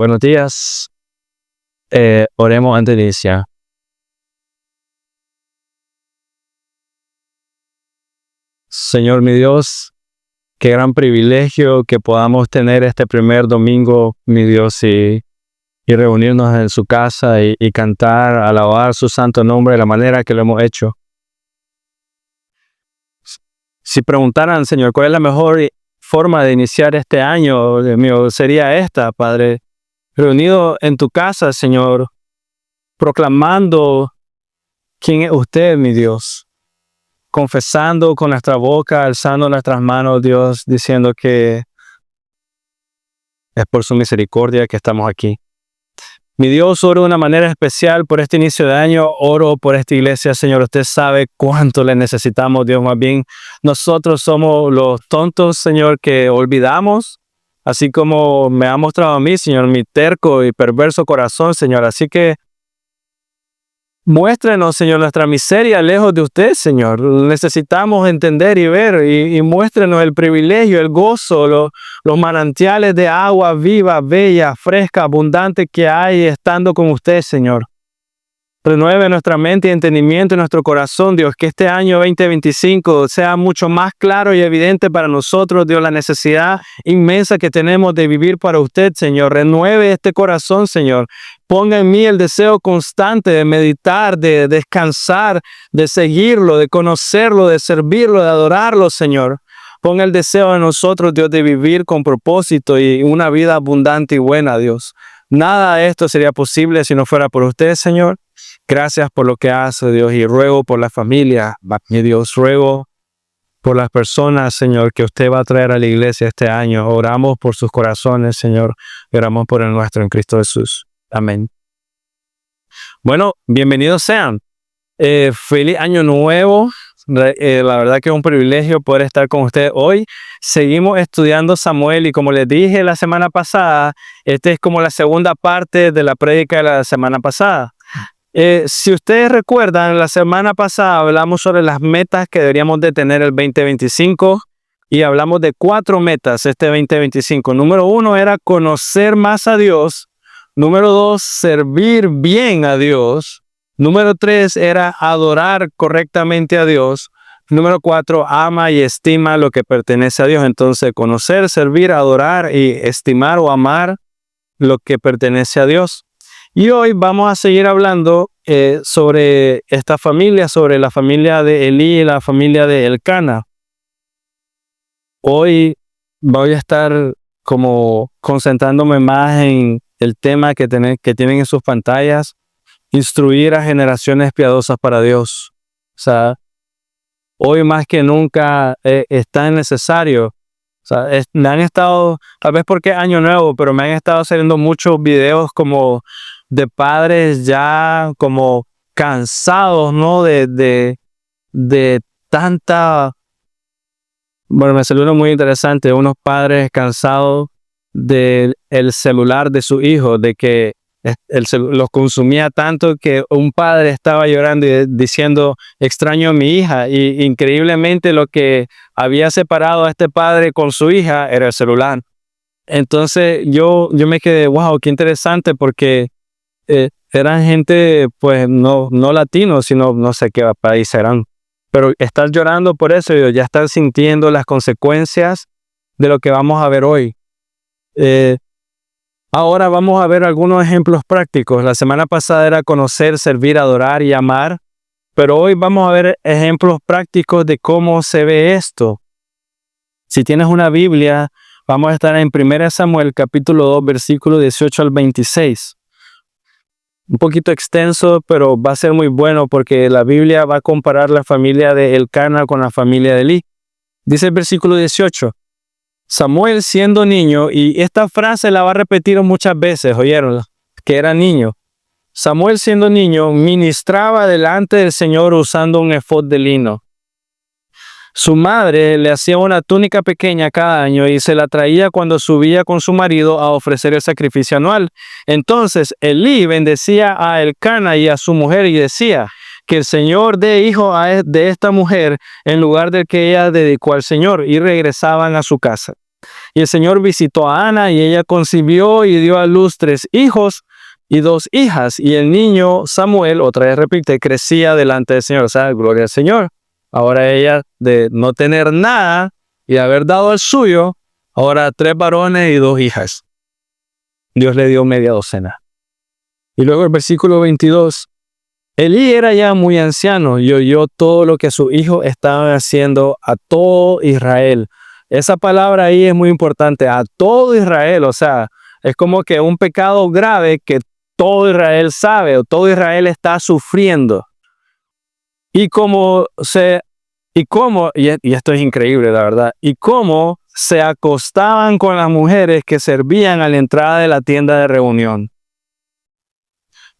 Buenos días. Oremos antes de iniciar. Señor mi Dios, qué gran privilegio que podamos tener este primer domingo, mi Dios, y reunirnos en su casa y cantar, alabar su santo nombre de la manera que lo hemos hecho. Si preguntaran, Señor, ¿cuál es la mejor forma de iniciar este año, Dios mío? Sería esta, Padre, reunido en tu casa, Señor, proclamando quién es usted, mi Dios, confesando con nuestra boca, alzando nuestras manos, Dios, diciendo que es por su misericordia que estamos aquí. Mi Dios, oro de una manera especial por este inicio de año, oro por esta iglesia, Señor. Usted sabe cuánto le necesitamos, Dios. Más bien, nosotros somos los tontos, Señor, que olvidamos, así como me ha mostrado a mí, Señor, mi terco y perverso corazón, Señor. Así que muéstrenos, Señor, nuestra miseria lejos de usted, Señor. Necesitamos entender y ver y muéstrenos el privilegio, el gozo, los manantiales de agua viva, bella, fresca, abundante que hay estando con usted, Señor. Renueve nuestra mente y entendimiento en nuestro corazón, Dios, que este año 2025 sea mucho más claro y evidente para nosotros, Dios, la necesidad inmensa que tenemos de vivir para usted, Señor. Renueve este corazón, Señor. Ponga en mí el deseo constante de meditar, de descansar, de seguirlo, de conocerlo, de servirlo, de adorarlo, Señor. Ponga el deseo en nosotros, Dios, de vivir con propósito y una vida abundante y buena, Dios. Nada de esto sería posible si no fuera por usted, Señor. Gracias por lo que hace, Dios, y ruego por la familia, mi Dios, ruego por las personas, Señor, que usted va a traer a la iglesia este año. Oramos por sus corazones, Señor, y oramos por el nuestro en Cristo Jesús. Amén. Bueno, bienvenidos sean. Feliz año nuevo. La verdad que es un privilegio poder estar con ustedes hoy. Seguimos estudiando Samuel y como les dije la semana pasada, esta es como la segunda parte de la prédica de la semana pasada. Si ustedes recuerdan, la semana pasada hablamos sobre las metas que deberíamos de tener el 2025 y hablamos de 4 metas este 2025. Número 1 era conocer más a Dios. Número 2, servir bien a Dios. Número 3 era adorar correctamente a Dios. Número 4, ama y estima lo que pertenece a Dios. Entonces, conocer, servir, adorar y estimar o amar lo que pertenece a Dios. Y hoy vamos a seguir hablando sobre esta familia, sobre la familia de Elí y la familia de Elcana. Hoy voy a estar como concentrándome más en el tema que tienen en sus pantallas, instruir a generaciones piadosas para Dios. O sea, hoy más que nunca es tan necesario. O sea, me han estado, tal vez porque es año nuevo, pero me han estado saliendo muchos videos como de padres ya como cansados, ¿no? De tanta... Bueno, me salió uno muy interesante, unos padres cansados del celular de su hijo, de que los consumía tanto que un padre estaba llorando y diciendo, extraño a mi hija, y increíblemente lo que había separado a este padre con su hija era el celular. Entonces yo me quedé, wow, qué interesante, porque eran gente, pues, no latinos, sino no sé qué país eran. Pero estar llorando por eso, ya estar sintiendo las consecuencias de lo que vamos a ver hoy. Ahora vamos a ver algunos ejemplos prácticos. La semana pasada era conocer, servir, adorar y amar. Pero hoy vamos a ver ejemplos prácticos de cómo se ve esto. Si tienes una Biblia, vamos a estar en 1 Samuel capítulo 2, versículo 18 al 26. Un poquito extenso, pero va a ser muy bueno porque la Biblia va a comparar la familia de Elcana con la familia de Elí. Dice el versículo 18, Samuel siendo niño, y esta frase la va a repetir muchas veces, ¿oyeron? Que era niño. Samuel siendo niño ministraba delante del Señor usando un efod de lino. Su madre le hacía una túnica pequeña cada año y se la traía cuando subía con su marido a ofrecer el sacrificio anual. Entonces Elí bendecía a Elcana y a su mujer y decía, que el Señor dé hijo de esta mujer en lugar del que ella dedicó al Señor, y regresaban a su casa. Y el Señor visitó a Ana y ella concibió y dio a luz 3 hijos y 2 hijas. Y el niño Samuel, otra vez repite, crecía delante del Señor. O sea, gloria al Señor. Ahora ella, de no tener nada y haber dado el suyo, ahora 3 varones y 2 hijas. Dios le dio media docena. Y luego el versículo 22. Elí era ya muy anciano y oyó todo lo que sus hijos estaban haciendo a todo Israel. Esa palabra ahí es muy importante, a todo Israel. O sea, es como que un pecado grave que todo Israel sabe o todo Israel está sufriendo. Y esto es increíble, la verdad, y cómo se acostaban con las mujeres que servían a la entrada de la tienda de reunión.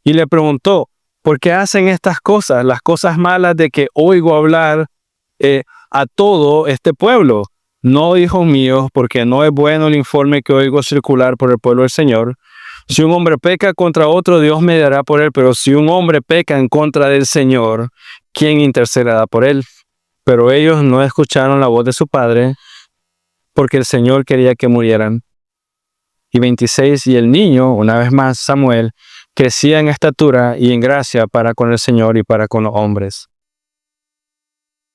Y le preguntó, ¿por qué hacen estas cosas, las cosas malas de que oigo hablar a todo este pueblo? No, hijos míos, porque no es bueno el informe que oigo circular por el pueblo del Señor. Si un hombre peca contra otro, Dios mediará por él, pero si un hombre peca en contra del Señor, ¿quién intercederá por él? Pero ellos no escucharon la voz de su padre, porque el Señor quería que murieran. Y 26, y el niño, una vez más Samuel, crecía en estatura y en gracia para con el Señor y para con los hombres.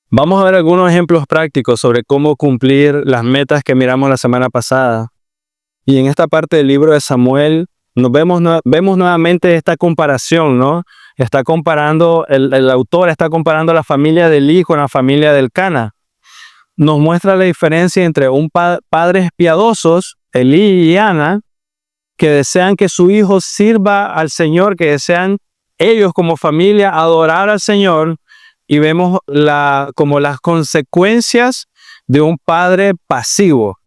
Vamos a ver algunos ejemplos prácticos sobre cómo cumplir las metas que miramos la semana pasada. Y en esta parte del libro de Samuel, vemos nuevamente esta comparación, ¿no? Está comparando, el autor está comparando la familia de Elí con la familia del Cana. Nos muestra la diferencia entre padres piadosos, Elí y Ana, que desean que su hijo sirva al Señor, que desean ellos como familia adorar al Señor, y vemos como las consecuencias de un padre pasivo.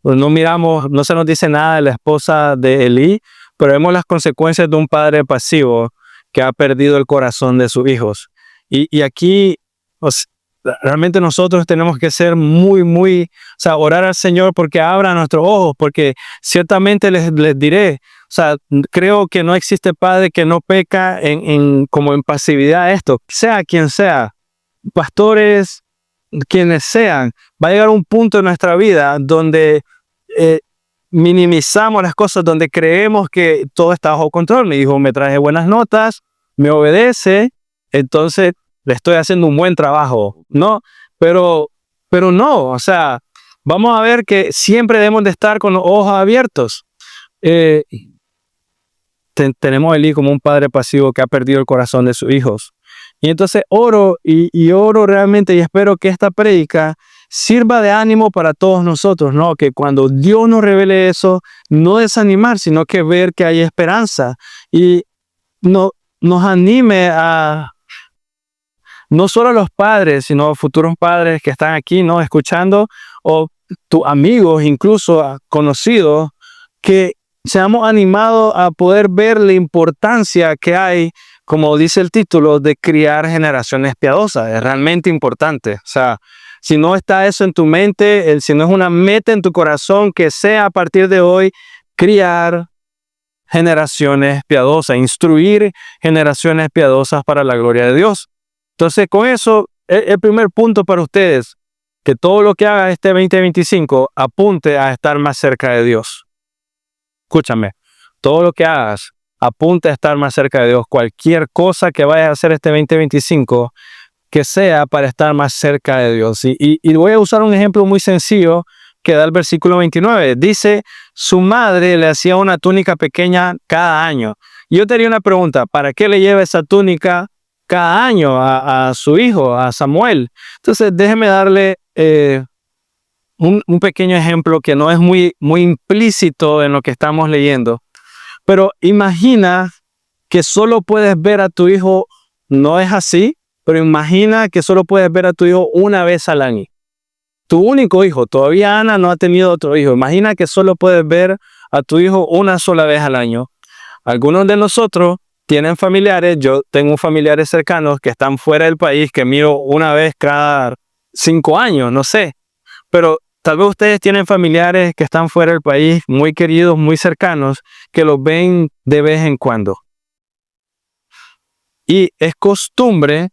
No se nos dice nada de la esposa de Elí, pero vemos las consecuencias de un padre pasivo que ha perdido el corazón de sus hijos. Y aquí, realmente nosotros tenemos que ser orar al Señor porque abra nuestros ojos, porque ciertamente les diré, creo que no existe padre que no peca como en pasividad a esto, sea quien sea, pastores, quienes sean. Va a llegar un punto en nuestra vida donde minimizamos las cosas, donde creemos que todo está bajo control. Mi hijo me trae buenas notas, me obedece, entonces le estoy haciendo un buen trabajo, ¿no? Pero no, vamos a ver que siempre debemos de estar con los ojos abiertos. Tenemos a Elí como un padre pasivo que ha perdido el corazón de sus hijos. Y entonces oro y oro realmente y espero que esta prédica sirva de ánimo para todos nosotros, ¿no? Que cuando Dios nos revele eso, no desanimar, sino que ver que hay esperanza y nos anime a no solo a los padres, sino a futuros padres que están aquí, ¿no? Escuchando, o tus amigos, incluso conocidos, que seamos animados a poder ver la importancia que hay, como dice el título, de criar generaciones piadosas. Es realmente importante. Si no está eso en tu mente, si no es una meta en tu corazón, que sea a partir de hoy criar generaciones piadosas, instruir generaciones piadosas para la gloria de Dios. Entonces, con eso, el primer punto para ustedes, que todo lo que haga este 2025 apunte a estar más cerca de Dios. Escúchame, todo lo que hagas apunte a estar más cerca de Dios. Cualquier cosa que vayas a hacer este 2025, que sea para estar más cerca de Dios. Y voy a usar un ejemplo muy sencillo que da el versículo 29. Dice, su madre le hacía una túnica pequeña cada año. Y yo te haría una pregunta, ¿para qué le lleva esa túnica cada año a su hijo, a Samuel? Entonces, déjeme darle un pequeño ejemplo que no es muy implícito en lo que estamos leyendo. Pero imagina que solo puedes ver a tu hijo, no es así, pero imagina que solo puedes ver a tu hijo una vez al año. Tu único hijo, todavía Ana no ha tenido otro hijo. Imagina que solo puedes ver a tu hijo una sola vez al año. Algunos de nosotros tienen familiares, yo tengo familiares cercanos que están fuera del país, que miro una vez cada 5 años, no sé. Pero tal vez ustedes tienen familiares que están fuera del país, muy queridos, muy cercanos, que los ven de vez en cuando. Y es costumbre,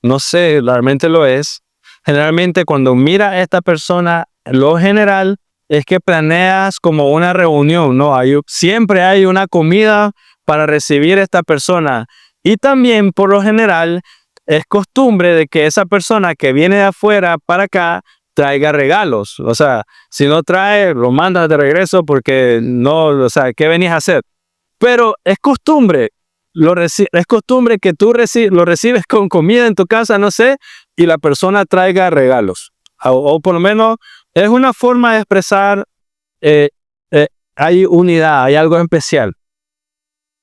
no sé, realmente lo es, generalmente cuando mira a esta persona, lo general, es que planeas como una reunión, ¿no? Siempre hay una comida para recibir a esta persona. Y también, por lo general, es costumbre de que esa persona que viene de afuera para acá traiga regalos. O sea, si no trae, lo mandas de regreso porque no, o sea, ¿qué venís a hacer? Pero es costumbre. Es costumbre que tú lo recibes con comida en tu casa, no sé, y la persona traiga regalos. O por lo menos es una forma de expresar, eh, hay unidad, hay algo especial.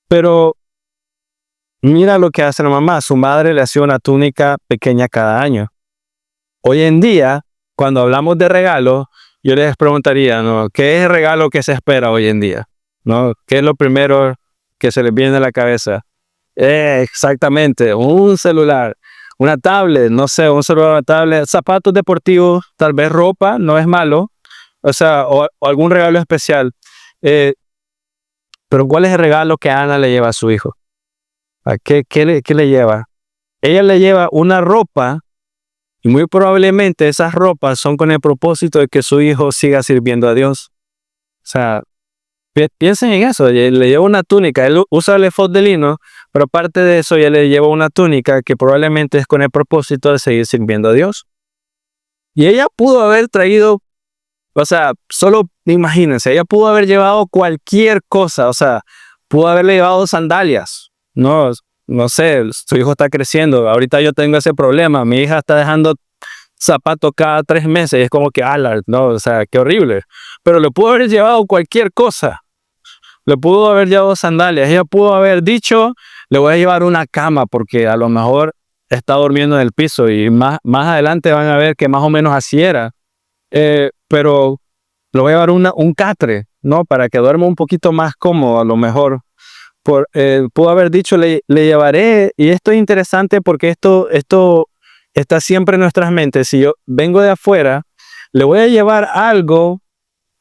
Pero mira lo que hace la mamá. Su madre le hacía una túnica pequeña cada año. Hoy en día, cuando hablamos de regalos, yo les preguntaría, ¿no? ¿Qué es el regalo que se espera hoy en día? ¿No? ¿Qué es lo primero que se les viene a la cabeza? Exactamente, un celular, una tablet, no sé, un celular, una tablet, zapatos deportivos, tal vez ropa, no es malo, o sea, o algún regalo especial. Eh, pero ¿cuál es el regalo que Ana le lleva a su hijo? ¿Qué le lleva? Ella le lleva una ropa y muy probablemente esas ropas son con el propósito de que su hijo siga sirviendo a Dios. O sea, piensen en eso, le lleva una túnica, él usa el efod de lino, pero aparte de eso, ella le lleva una túnica que probablemente es con el propósito de seguir sirviendo a Dios. Y ella pudo haber traído, o sea, solo imagínense, ella pudo haber llevado cualquier cosa, o sea, pudo haberle llevado sandalias, no sé, su hijo está creciendo, ahorita yo tengo ese problema, mi hija está dejando zapatos cada 3 meses, y es como que, no, o sea, qué horrible, pero le pudo haber llevado cualquier cosa. Le pudo haber llevado sandalias. Ella pudo haber dicho, le voy a llevar una cama porque a lo mejor está durmiendo en el piso y más adelante van a ver que más o menos así era. Pero le voy a llevar un catre, ¿no? Para que duerma un poquito más cómodo a lo mejor. Pudo haber dicho, le llevaré, y esto es interesante porque esto está siempre en nuestras mentes. Si yo vengo de afuera, le voy a llevar algo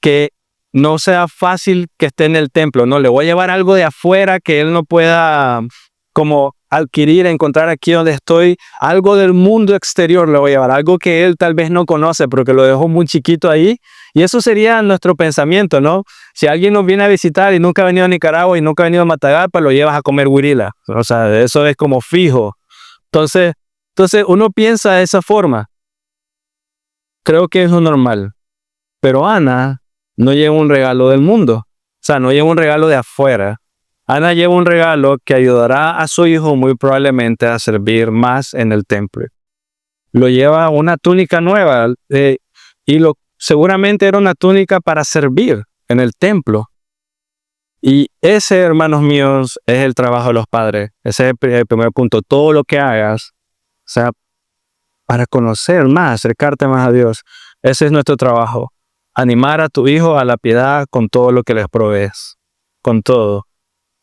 que no sea fácil que esté en el templo, no, le voy a llevar algo de afuera que él no pueda como adquirir, encontrar aquí donde estoy, algo del mundo exterior le voy a llevar, algo que él tal vez no conoce, pero que lo dejó muy chiquito ahí, y eso sería nuestro pensamiento, ¿no? Si alguien nos viene a visitar y nunca ha venido a Nicaragua y nunca ha venido a Matagalpa, lo llevas a comer huirila, o sea, eso es como fijo. Entonces uno piensa de esa forma, creo que es lo normal, pero Ana no lleva un regalo del mundo, o sea, no lleva un regalo de afuera. Ana lleva un regalo que ayudará a su hijo muy probablemente a servir más en el templo. Lo lleva una túnica nueva seguramente era una túnica para servir en el templo. Y ese, hermanos míos, es el trabajo de los padres. Ese es el primer punto. Todo lo que hagas, o sea, para conocer más, acercarte más a Dios, ese es nuestro trabajo. Animar a tu hijo a la piedad con todo lo que les provees, con todo.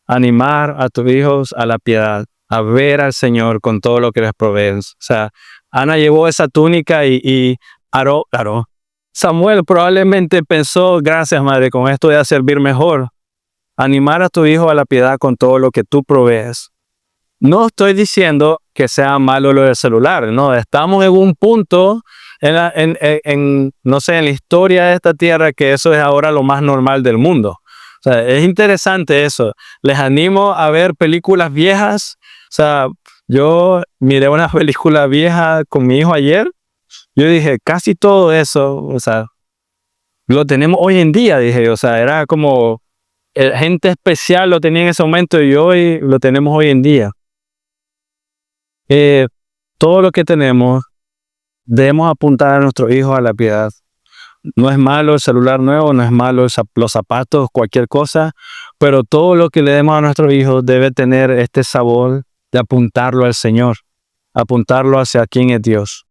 Animar a tus hijos a la piedad, a ver al Señor con todo lo que les provees. O sea, Ana llevó esa túnica y claro, Samuel probablemente pensó, gracias madre, con esto voy a servir mejor. Animar a tu hijo a la piedad con todo lo que tú provees. No estoy diciendo que sea malo lo del celular, no, estamos en un punto no sé, en la historia de esta tierra que eso es ahora lo más normal del mundo. O sea, es interesante eso. Les animo a ver películas viejas. O sea, yo miré una película vieja con mi hijo ayer. Yo dije, casi todo eso, o sea, lo tenemos hoy en día, dije, o sea, era como gente especial lo tenía en ese momento y hoy lo tenemos hoy en día. Todo lo que tenemos debemos apuntar a nuestros hijos a la piedad. No es malo el celular nuevo, no es malo los zapatos, cualquier cosa, pero todo lo que le demos a nuestros hijos debe tener este sabor de apuntarlo al Señor, apuntarlo hacia quién es Dios.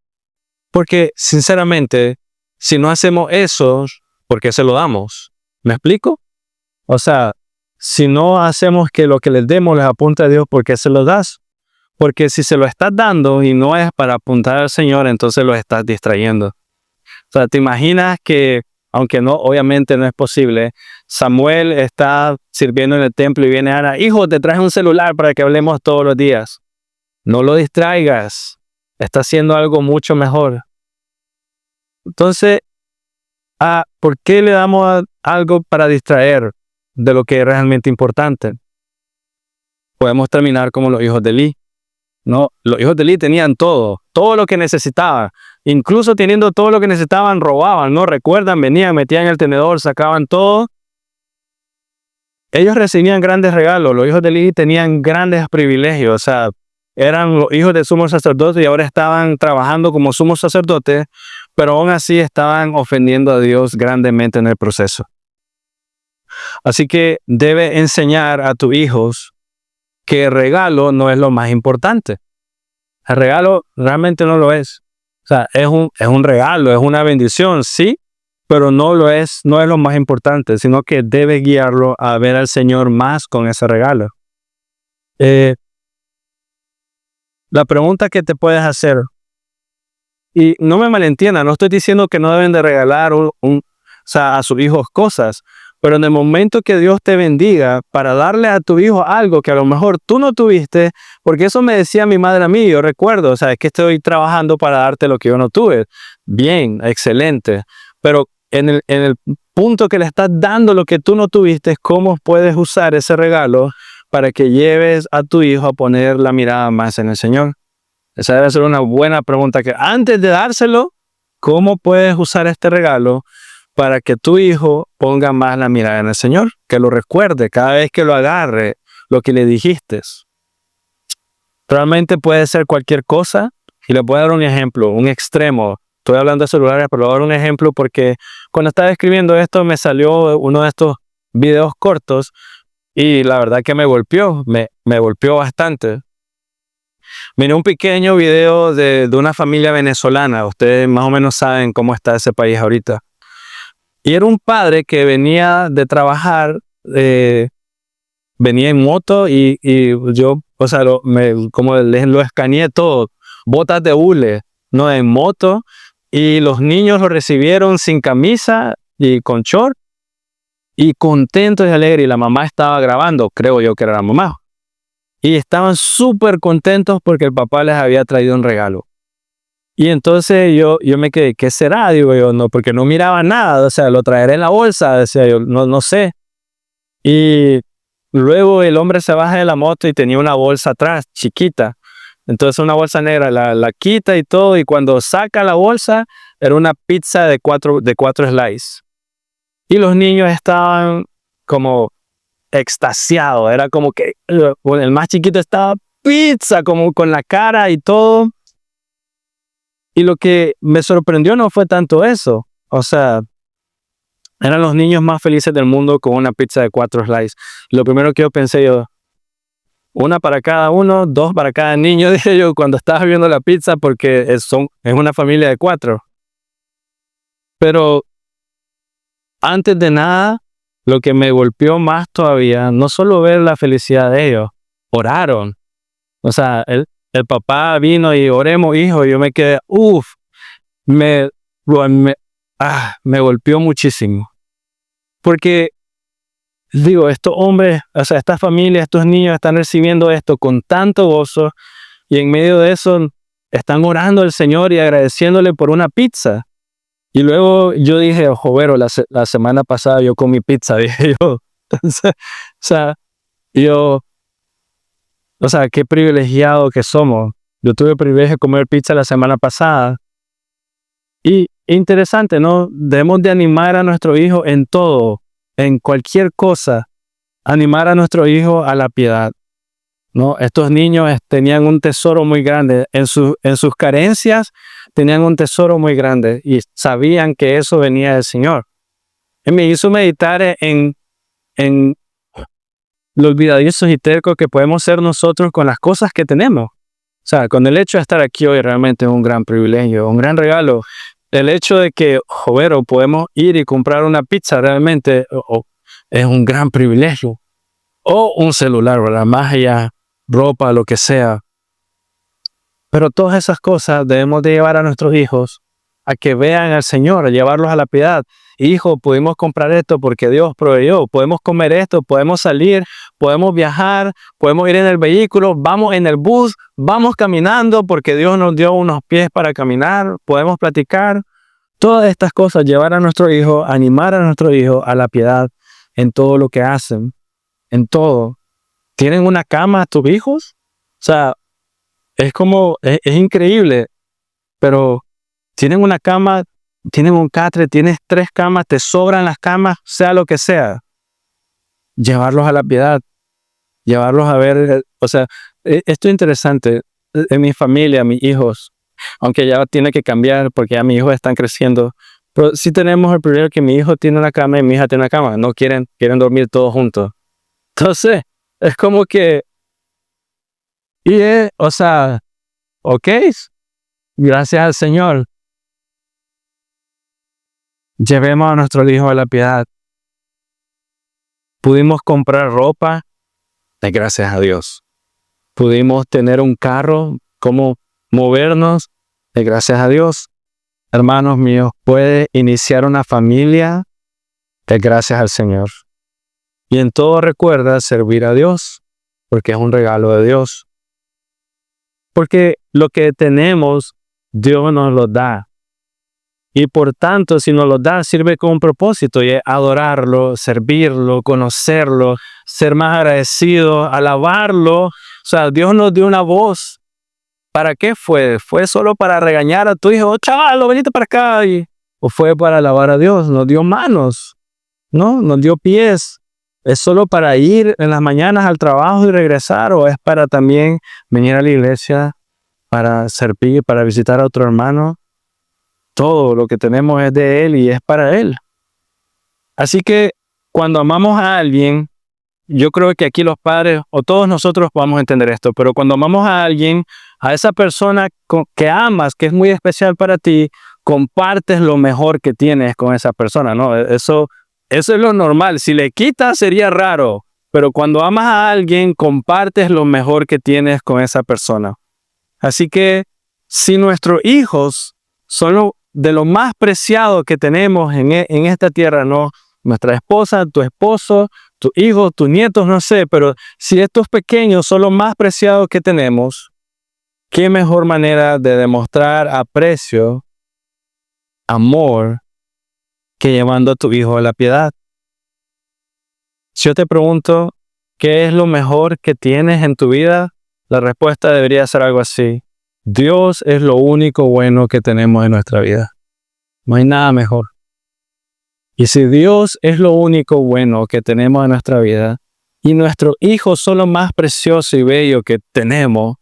Porque, sinceramente, si no hacemos eso, ¿por qué se lo damos? ¿Me explico? O sea, si no hacemos que lo que les demos les apunte a Dios, ¿por qué se lo das? Porque si se lo estás dando y no es para apuntar al Señor, entonces lo estás distrayendo. O sea, te imaginas que, aunque no, obviamente no es posible, Samuel está sirviendo en el templo y viene Ana, hijo, te traje un celular para que hablemos todos los días. No lo distraigas, está haciendo algo mucho mejor. Entonces, ¿por qué le damos algo para distraer de lo que es realmente importante? Podemos terminar como los hijos de Eli, ¿no? Los hijos de Eli tenían todo lo que necesitaban. Incluso teniendo todo lo que necesitaban, robaban, ¿no? Recuerdan, venían, metían el tenedor, sacaban todo. Ellos recibían grandes regalos. Los hijos de Eli tenían grandes privilegios. O sea, eran los hijos del sumo sacerdote y ahora estaban trabajando como sumo sacerdote, pero aún así estaban ofendiendo a Dios grandemente en el proceso. Así que debe enseñar a tus hijos que el regalo no es lo más importante. El regalo realmente no lo es. O sea, es un regalo, es una bendición, sí, pero no es lo más importante, sino que debe guiarlo a ver al Señor más con ese regalo. La pregunta que te puedes hacer, y no me malentienda, no estoy diciendo que no deben de regalar a sus hijos cosas, pero en el momento que Dios te bendiga para darle a tu hijo algo que a lo mejor tú no tuviste, porque eso me decía mi madre a mí, yo recuerdo, o sea, es que estoy trabajando para darte lo que yo no tuve. Bien, excelente, pero en el punto que le estás dando lo que tú no tuviste, ¿cómo puedes usar ese regalo para que lleves a tu hijo a poner la mirada más en el Señor? Esa debe ser una buena pregunta, que antes de dárselo, ¿cómo puedes usar este regalo para que tu hijo ponga más la mirada en el Señor? Que lo recuerde cada vez que lo agarre, lo que le dijiste. Realmente puede ser cualquier cosa, y le voy a dar un ejemplo, un extremo. Estoy hablando de celulares, pero voy a dar un ejemplo porque cuando estaba escribiendo esto me salió uno de estos videos cortos y la verdad que me golpeó bastante. Miré un pequeño video de una familia venezolana. Ustedes más o menos saben cómo está ese país ahorita. Y era un padre que venía de trabajar, venía en moto y yo, o sea, como lo escaneé todo, botas de hule, no en moto, y los niños lo recibieron sin camisa y con short y contentos y alegres, y la mamá estaba grabando, creo yo que era la mamá, y estaban súper contentos porque el papá les había traído un regalo. Y entonces yo me quedé, ¿qué será? Digo yo, no, porque no miraba nada, o sea, lo traeré en la bolsa, decía yo, no sé. Y luego el hombre se baja de la moto y tenía una bolsa atrás, chiquita. Entonces una bolsa negra, la quita y todo, y cuando saca la bolsa, era una pizza de cuatro slices. Y los niños estaban como extasiados, era como que el más chiquito estaba pizza, como con la cara y todo. Y lo que me sorprendió no fue tanto eso, o sea, eran los niños más felices del mundo con una pizza de 4 slices. Lo primero que yo pensé, una para cada uno, 2 para cada niño, dije yo cuando estaba viendo la pizza, porque es una familia de 4. Pero antes de nada, lo que me golpeó más todavía, no solo ver la felicidad de ellos, oraron. O sea, el papá vino y oremos, hijo, y yo me quedé, me golpeó muchísimo. Porque digo, estos hombres, o sea, estas familias, estos niños están recibiendo esto con tanto gozo, y en medio de eso están orando al Señor y agradeciéndole por una pizza. Y luego yo dije, jovero, la semana pasada yo comí pizza, dije yo. Entonces, o sea, qué privilegiado que somos. Yo tuve el privilegio de comer pizza la semana pasada. Y interesante, ¿no? Debemos de animar a nuestro hijo en todo, en cualquier cosa, animar a nuestro hijo a la piedad, ¿no? Estos niños tenían un tesoro muy grande. En sus carencias tenían un tesoro muy grande y sabían que eso venía del Señor. Y me hizo meditar en lo olvidadizos y tercos que podemos ser nosotros con las cosas que tenemos. O sea, con el hecho de estar aquí hoy realmente es un gran privilegio, un gran regalo. El hecho de que, jovero, podemos ir y comprar una pizza realmente es un gran privilegio. O un celular, ¿verdad? Más allá, ropa, lo que sea. Pero todas esas cosas debemos de llevar a nuestros hijos a que vean al Señor, a llevarlos a la piedad. Hijo, pudimos comprar esto porque Dios proveyó. Podemos comer esto, podemos salir, podemos viajar, podemos ir en el vehículo, vamos en el bus, vamos caminando porque Dios nos dio unos pies para caminar, podemos platicar. Todas estas cosas, llevar a nuestro hijo, animar a nuestro hijo a la piedad en todo lo que hacen, en todo. ¿Tienen una cama tus hijos? O sea, es increíble, pero tienen una cama, tienen un catre, tienes 3 camas, te sobran las camas, sea lo que sea. Llevarlos a la piedad, llevarlos a ver, o sea, esto es interesante. En mi familia, mis hijos, aunque ya tiene que cambiar porque ya mis hijos están creciendo, pero sí tenemos el privilegio que mi hijo tiene una cama y mi hija tiene una cama. No quieren dormir todos juntos. Entonces, es como que, o sea, ok, gracias al Señor. Llevemos a nuestro hijo a la piedad. Pudimos comprar ropa, gracias a Dios. Pudimos tener un carro, cómo movernos, gracias a Dios. Hermanos míos, puede iniciar una familia, gracias al Señor. Y en todo recuerda servir a Dios, porque es un regalo de Dios. Porque lo que tenemos, Dios nos lo da. Y por tanto, si nos lo da, sirve con un propósito, y es adorarlo, servirlo, conocerlo, ser más agradecido, alabarlo. O sea, Dios nos dio una voz. ¿Para qué fue? ¿Fue solo para regañar a tu hijo? Oh, chaval, venite para acá. ¿O fue para alabar a Dios? Nos dio manos, ¿no? Nos dio pies. ¿Es solo para ir en las mañanas al trabajo y regresar? ¿O es para también venir a la iglesia, para servir, para visitar a otro hermano? Todo lo que tenemos es de Él y es para Él. Así que cuando amamos a alguien, yo creo que aquí los padres o todos nosotros podamos entender esto, pero cuando amamos a alguien, a esa persona que amas, que es muy especial para ti, compartes lo mejor que tienes con esa persona, ¿no? Eso es lo normal. Si le quitas sería raro, pero cuando amas a alguien, compartes lo mejor que tienes con esa persona. Así que si nuestros hijos son de lo más preciado que tenemos en esta tierra, ¿no? Nuestra esposa, tu esposo, tus hijos, tus nietos, no sé, pero si estos pequeños son lo más preciado que tenemos, ¿qué mejor manera de demostrar aprecio, amor, que llevando a tu hijo a la piedad? Si yo te pregunto, ¿qué es lo mejor que tienes en tu vida? La respuesta debería ser algo así: Dios es lo único bueno que tenemos en nuestra vida. No hay nada mejor. Y si Dios es lo único bueno que tenemos en nuestra vida, y nuestros hijos son lo más precioso y bello que tenemos,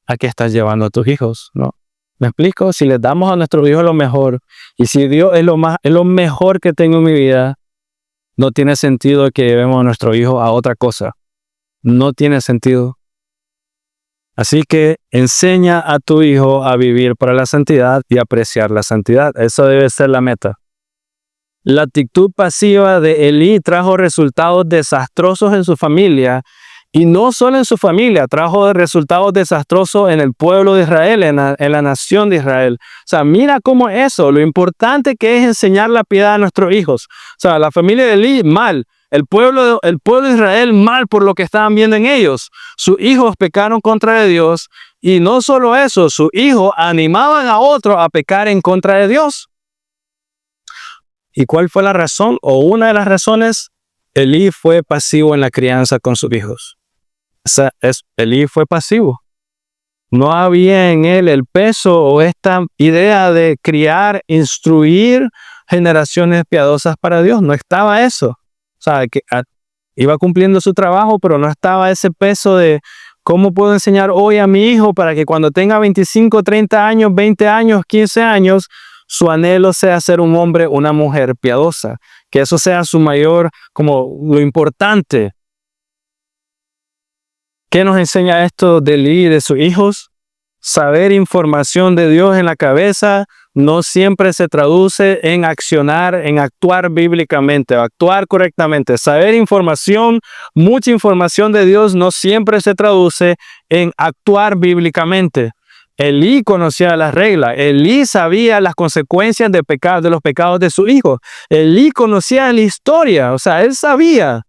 ¿a qué estás llevando a tus hijos? ¿No? ¿Me explico? Si les damos a nuestros hijos lo mejor, y si Dios es lo mejor que tengo en mi vida, no tiene sentido que llevemos a nuestro hijo a otra cosa. No tiene sentido. Así que enseña a tu hijo a vivir para la santidad y apreciar la santidad. Eso debe ser la meta. La actitud pasiva de Elí trajo resultados desastrosos en su familia, y no solo en su familia, trajo resultados desastrosos en el pueblo de Israel, en la nación de Israel. O sea, mira cómo eso, lo importante que es enseñar la piedad a nuestros hijos. O sea, la familia de Elí, mal. El pueblo de Israel, mal por lo que estaban viendo en ellos. Sus hijos pecaron contra de Dios, y no solo eso, sus hijos animaban a otros a pecar en contra de Dios. ¿Y cuál fue la razón? O una de las razones: Elí fue pasivo en la crianza con sus hijos. Elí fue pasivo. No había en él el peso o esta idea de criar, instruir generaciones piadosas para Dios. No estaba eso. O sea, que iba cumpliendo su trabajo, pero no estaba ese peso de cómo puedo enseñar hoy a mi hijo para que cuando tenga 25, 30 años, 20 años, 15 años, su anhelo sea ser un hombre, una mujer piadosa. Que eso sea su mayor, como lo importante. ¿Qué nos enseña esto de Elí y de sus hijos? Saber información de Dios en la cabeza no siempre se traduce en accionar, en actuar bíblicamente, o actuar correctamente. Saber información, mucha información de Dios no siempre se traduce en actuar bíblicamente. Elí conocía las reglas. Elí sabía las consecuencias de los pecados de su hijo. Elí conocía la historia, o sea, él sabía.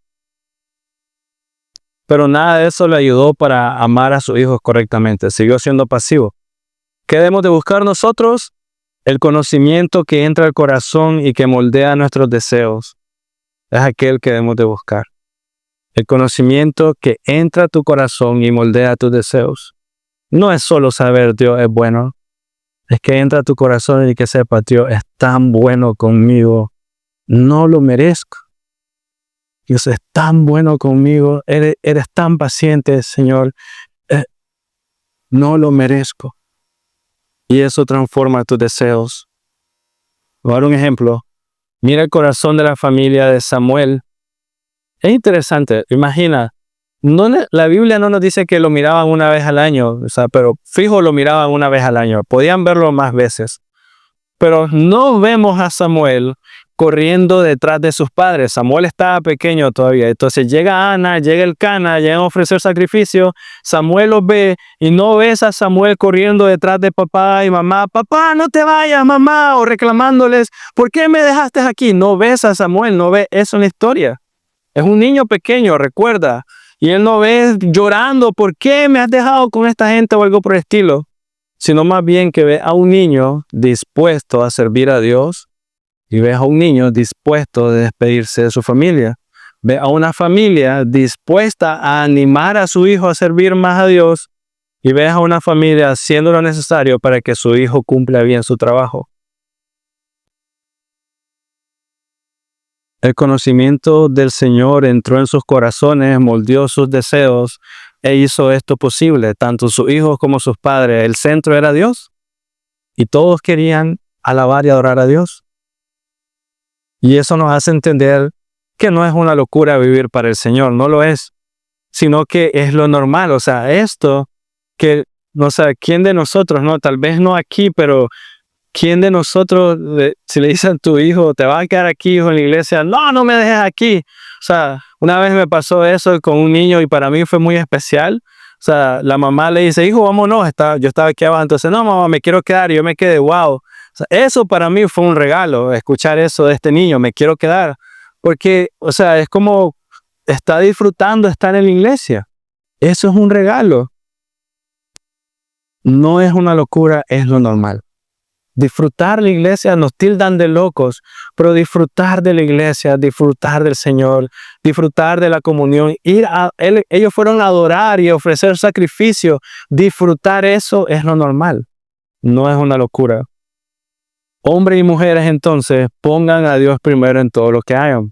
Pero nada de eso le ayudó para amar a sus hijos correctamente. Siguió siendo pasivo. ¿Qué debemos de buscar nosotros? El conocimiento que entra al corazón y que moldea nuestros deseos es aquel que debemos de buscar. El conocimiento que entra a tu corazón y moldea tus deseos. No es solo saber Dios es bueno. Es que entra a tu corazón y que sepa Dios es tan bueno conmigo. No lo merezco. Dios es tan bueno conmigo. Eres tan paciente, Señor. No lo merezco. Y eso transforma tus deseos. Voy a dar un ejemplo. Mira el corazón de la familia de Samuel. Es interesante, imagina, la Biblia no nos dice que lo miraban una vez al año, pero fijo lo miraban una vez al año, podían verlo más veces. Pero no vemos a Samuel corriendo detrás de sus padres. Samuel estaba pequeño todavía. Entonces llega Ana, llega el Cana, llegan a ofrecer sacrificio. Samuel los ve y no ves a Samuel corriendo detrás de papá y mamá. Papá, no te vayas, mamá, o reclamándoles, ¿por qué me dejaste aquí? No ves a Samuel, no ves eso en la historia. Es un niño pequeño, recuerda. Y él no ve llorando, ¿por qué me has dejado con esta gente o algo por el estilo? Sino más bien que ve a un niño dispuesto a servir a Dios y ve a un niño dispuesto a despedirse de su familia. Ve a una familia dispuesta a animar a su hijo a servir más a Dios y ve a una familia haciendo lo necesario para que su hijo cumpla bien su trabajo. El conocimiento del Señor entró en sus corazones, moldeó sus deseos e hizo esto posible, tanto sus hijos como sus padres. El centro era Dios y todos querían alabar y adorar a Dios. Y eso nos hace entender que no es una locura vivir para el Señor, no lo es, sino que es lo normal. O sea, esto que, no sé, ¿quién de nosotros, no? Tal vez no aquí, pero ¿quién de nosotros, si le dicen a tu hijo, te vas a quedar aquí, hijo, en la iglesia? No me dejes aquí. O sea, una vez me pasó eso con un niño y para mí fue muy especial. O sea, la mamá le dice, hijo, vámonos. Yo estaba aquí abajo, entonces, no, mamá, me quiero quedar. Y yo me quedé, wow. O sea, eso para mí fue un regalo, escuchar eso de este niño, me quiero quedar. Porque, o sea, es como está disfrutando estar en la iglesia. Eso es un regalo. No es una locura, es lo normal. Disfrutar la iglesia, nos tildan de locos, pero disfrutar de la iglesia, disfrutar del Señor, disfrutar de la comunión, ellos fueron a adorar y a ofrecer sacrificio, disfrutar eso es lo normal, no es una locura. Hombres y mujeres entonces pongan a Dios primero en todo lo que hagan,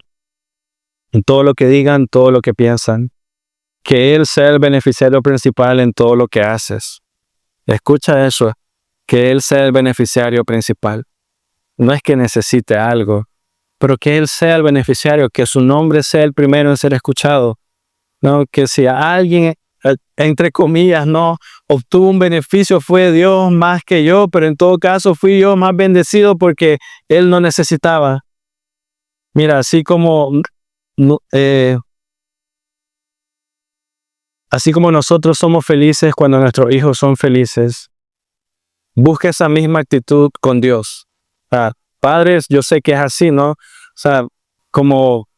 en todo lo que digan, todo lo que piensan, que Él sea el beneficiario principal en todo lo que haces. Escucha eso. Que Él sea el beneficiario principal. No es que necesite algo, pero que Él sea el beneficiario, que su nombre sea el primero en ser escuchado. No, que si alguien, entre comillas, no obtuvo un beneficio, fue Dios más que yo, pero en todo caso fui yo más bendecido porque Él no necesitaba. Mira, así como nosotros somos felices cuando nuestros hijos son felices, busca esa misma actitud con Dios. Padres, yo sé que es así, ¿no? O sea, como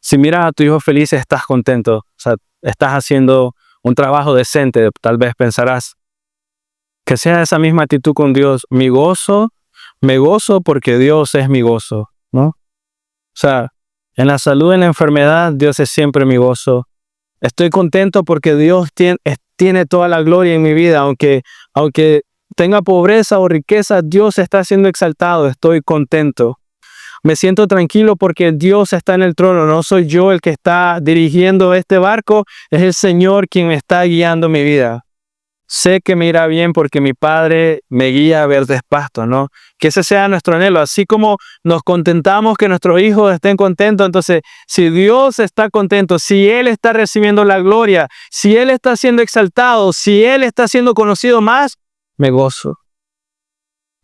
si miras a tu hijo feliz, estás contento. O sea, estás haciendo un trabajo decente, tal vez pensarás. Que sea esa misma actitud con Dios. Me gozo porque Dios es mi gozo, ¿no? O sea, en la salud, en la enfermedad, Dios es siempre mi gozo. Estoy contento porque Dios tiene toda la gloria en mi vida, aunque tenga pobreza o riqueza, Dios está siendo exaltado, estoy contento. Me siento tranquilo porque Dios está en el trono, no soy yo el que está dirigiendo este barco, es el Señor quien me está guiando mi vida. Sé que me irá bien porque mi Padre me guía a verdes pastos, ¿no? Que ese sea nuestro anhelo. Así como nos contentamos que nuestros hijos estén contentos, entonces, si Dios está contento, si Él está recibiendo la gloria, si Él está siendo exaltado, si Él está siendo conocido más, me gozo.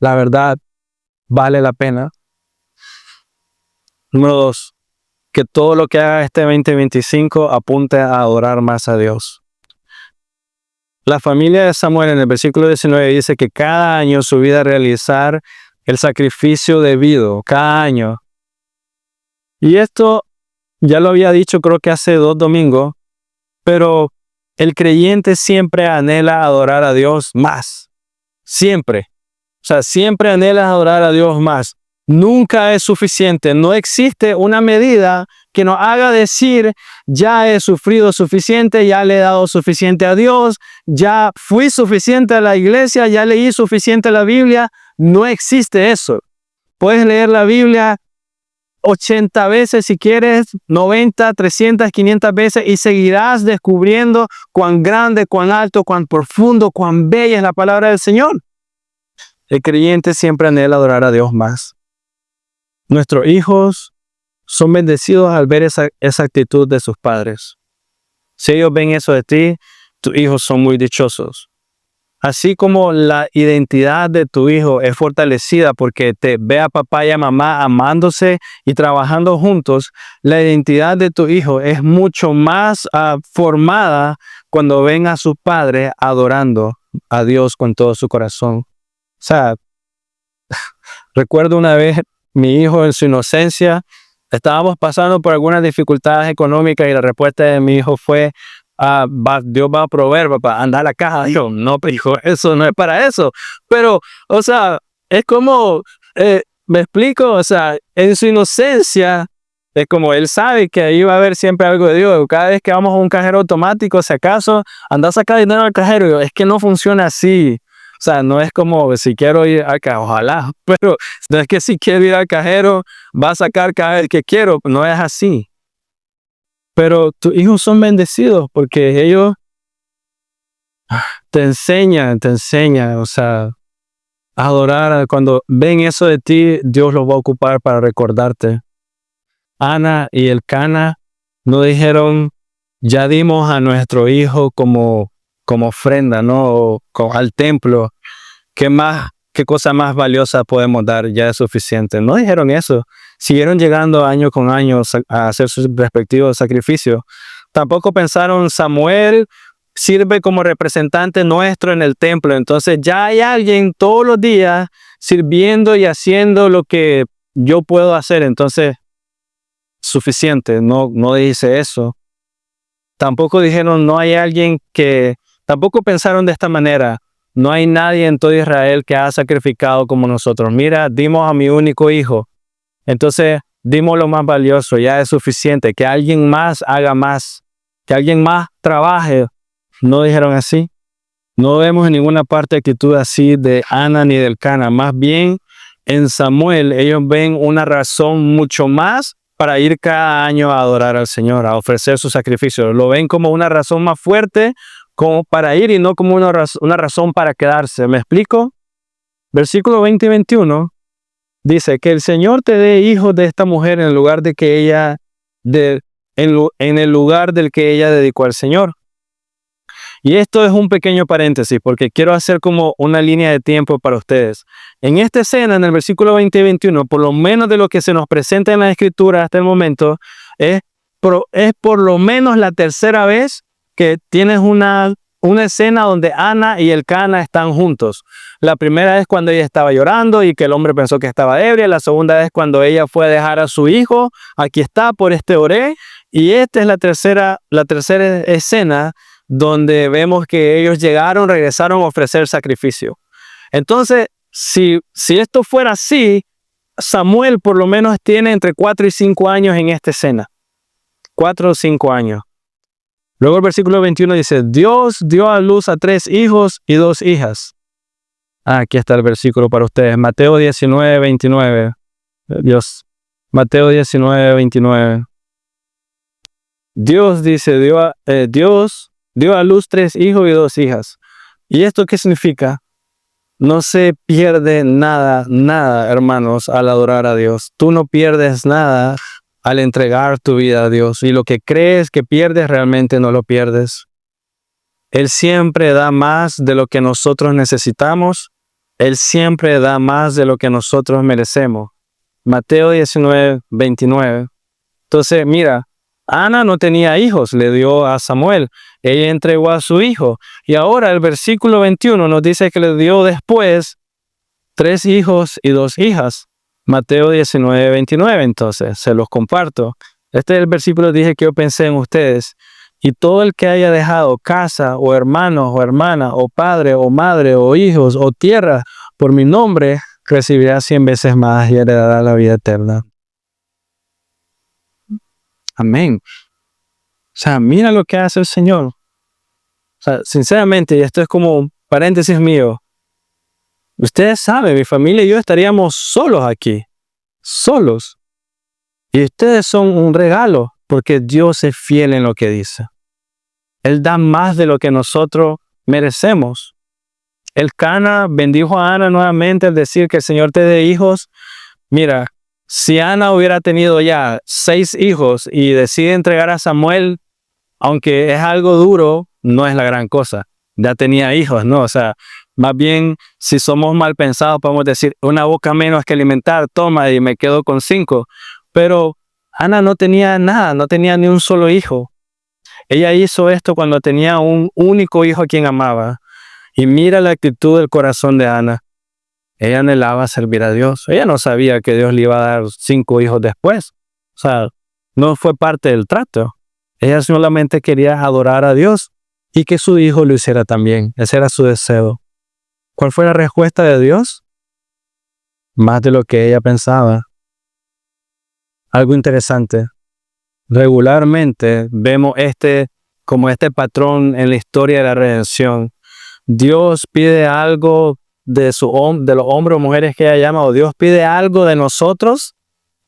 La verdad, vale la pena. Número 2, que todo lo que haga este 2025 apunte a adorar más a Dios. La familia de Samuel en el versículo 19 dice que cada año su vida realizar el sacrificio debido, cada año. Y esto ya lo había dicho creo que hace 2 domingos, pero el creyente siempre anhela adorar a Dios más, siempre. O sea, siempre anhelas adorar a Dios más. Nunca es suficiente. No existe una medida que nos haga decir, ya he sufrido suficiente, ya le he dado suficiente a Dios, ya fui suficiente a la iglesia, ya leí suficiente la Biblia. No existe eso. Puedes leer la Biblia 80 veces si quieres, 90, 300, 500 veces y seguirás descubriendo cuán grande, cuán alto, cuán profundo, cuán bella es la palabra del Señor. El creyente siempre anhela adorar a Dios más. Nuestros hijos son bendecidos al ver esa actitud de sus padres. Si ellos ven eso de ti, tus hijos son muy dichosos. Así como la identidad de tu hijo es fortalecida porque te ve a papá y a mamá amándose y trabajando juntos, la identidad de tu hijo es mucho más formada cuando ven a sus padres adorando a Dios con todo su corazón. O sea, recuerdo una vez mi hijo en su inocencia, estábamos pasando por algunas dificultades económicas y la respuesta de mi hijo fue, Dios va a proveer, papá, anda a la caja. Yo, no, hijo, eso no es para eso. Pero, o sea, es como, me explico, o sea, en su inocencia, es como él sabe que ahí va a haber siempre algo de Dios. Cada vez que vamos a un cajero automático, si acaso, anda a sacar dinero al cajero. Yo, es que no funciona así. O sea, no es como si quiero ir al cajero, ojalá, pero no es que si quiero ir al cajero, va a sacar cada vez que quiero. No es así. Pero tus hijos son bendecidos porque ellos te enseñan, o sea, a adorar. Cuando ven eso de ti, Dios los va a ocupar para recordarte. Ana y Elcana no dijeron, ya dimos a nuestro hijo como ofrenda, ¿no? O al templo. ¿Qué cosa más valiosa podemos dar? Ya es suficiente. No dijeron eso. Siguieron llegando año con año a hacer sus respectivos sacrificios. Tampoco pensaron, Samuel sirve como representante nuestro en el templo. Entonces ya hay alguien todos los días sirviendo y haciendo lo que yo puedo hacer. Entonces, suficiente. No dice eso. Tampoco dijeron, tampoco pensaron de esta manera. No hay nadie en todo Israel que ha sacrificado como nosotros. Mira, dimos a mi único hijo. Entonces, dimos lo más valioso. Ya es suficiente. Que alguien más haga más. Que alguien más trabaje. No dijeron así. No vemos en ninguna parte actitud así de Ana ni de Elcana. Más bien, en Samuel, ellos ven una razón mucho más para ir cada año a adorar al Señor, a ofrecer su sacrificio. Lo ven como una razón más fuerte como para ir y no como una razón para quedarse. ¿Me explico? Versículo 20 y 21 dice que el Señor te dé hijos de esta mujer en el lugar de que ella en el lugar del que ella dedicó al Señor. Y esto es un pequeño paréntesis porque quiero hacer como una línea de tiempo para ustedes. En esta escena, en el versículo 20 y 21, por lo menos de lo que se nos presenta en la Escritura hasta el momento, es por lo menos la tercera vez que tienes una escena donde Ana y Elcana están juntos. La primera es cuando ella estaba llorando y que el hombre pensó que estaba ebria. La segunda es cuando ella fue a dejar a su hijo. Aquí está, por este oré. Y esta es la tercera escena donde vemos que ellos regresaron a ofrecer sacrificio. Entonces, si esto fuera así, Samuel por lo menos tiene entre 4 y 5 años en esta escena. 4 o 5 años. Luego el versículo 21 dice, Dios dio a luz a 3 hijos y 2 hijas. Aquí está el versículo para ustedes. Mateo 19, 29. Mateo 19, 29. Dios dice, Dios dio a luz 3 hijos y 2 hijas. ¿Y esto qué significa? No se pierde nada, hermanos, al adorar a Dios. Tú no pierdes nada al entregar tu vida a Dios. Y lo que crees que pierdes, realmente no lo pierdes. Él siempre da más de lo que nosotros necesitamos. Él siempre da más de lo que nosotros merecemos. Mateo 19, 29. Entonces, mira, Ana no tenía hijos, le dio a Samuel. Ella entregó a su hijo. Y ahora el versículo 21 nos dice que le dio después 3 hijos y 2 hijas. Mateo 19, 29, entonces, se los comparto. Este es el versículo que dije que yo pensé en ustedes. Y todo el que haya dejado casa, o hermanos, o hermana, o padre, o madre, o hijos, o tierra, por mi nombre, recibirá 100 veces más y heredará la vida eterna. Amén. O sea, mira lo que hace el Señor. O sea, sinceramente, y esto es como un paréntesis mío, ustedes saben, mi familia y yo estaríamos solos aquí, solos. Y ustedes son un regalo, porque Dios es fiel en lo que dice. Él da más de lo que nosotros merecemos. El Cana bendijo a Ana nuevamente al decir que el Señor te dé hijos. Mira, si Ana hubiera tenido ya 6 hijos y decide entregar a Samuel, aunque es algo duro, no es la gran cosa. Ya tenía hijos, ¿no? O sea, más bien, si somos mal pensados, podemos decir, una boca menos que alimentar, toma, y me quedo con 5. Pero Ana no tenía nada, no tenía ni un solo hijo. Ella hizo esto cuando tenía un único hijo a quien amaba. Y mira la actitud del corazón de Ana. Ella anhelaba servir a Dios. Ella no sabía que Dios le iba a dar 5 hijos después. O sea, no fue parte del trato. Ella solamente quería adorar a Dios y que su hijo lo hiciera también. Ese era su deseo. ¿Cuál fue la respuesta de Dios? Más de lo que ella pensaba. Algo interesante. Regularmente vemos como este patrón en la historia de la redención. Dios pide algo de los hombres o mujeres que ella llama, o Dios pide algo de nosotros,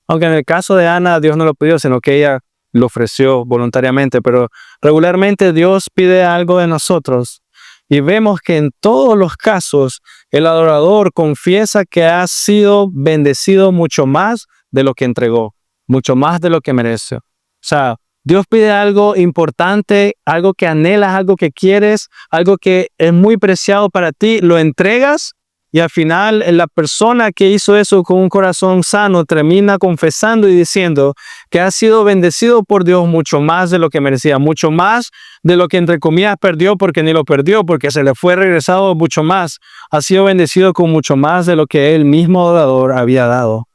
aunque en el caso de Ana Dios no lo pidió, sino que ella lo ofreció voluntariamente, pero regularmente Dios pide algo de nosotros y vemos que en todos los casos el adorador confiesa que ha sido bendecido mucho más de lo que entregó, mucho más de lo que merece. O sea, Dios pide algo importante, algo que anhelas, algo que quieres, algo que es muy preciado para ti, lo entregas y al final la persona que hizo eso con un corazón sano termina confesando y diciendo que ha sido bendecido por Dios mucho más de lo que merecía, mucho más de lo que entre comillas perdió porque ni lo perdió, porque se le fue regresado mucho más. Ha sido bendecido con mucho más de lo que él mismo adorador había dado.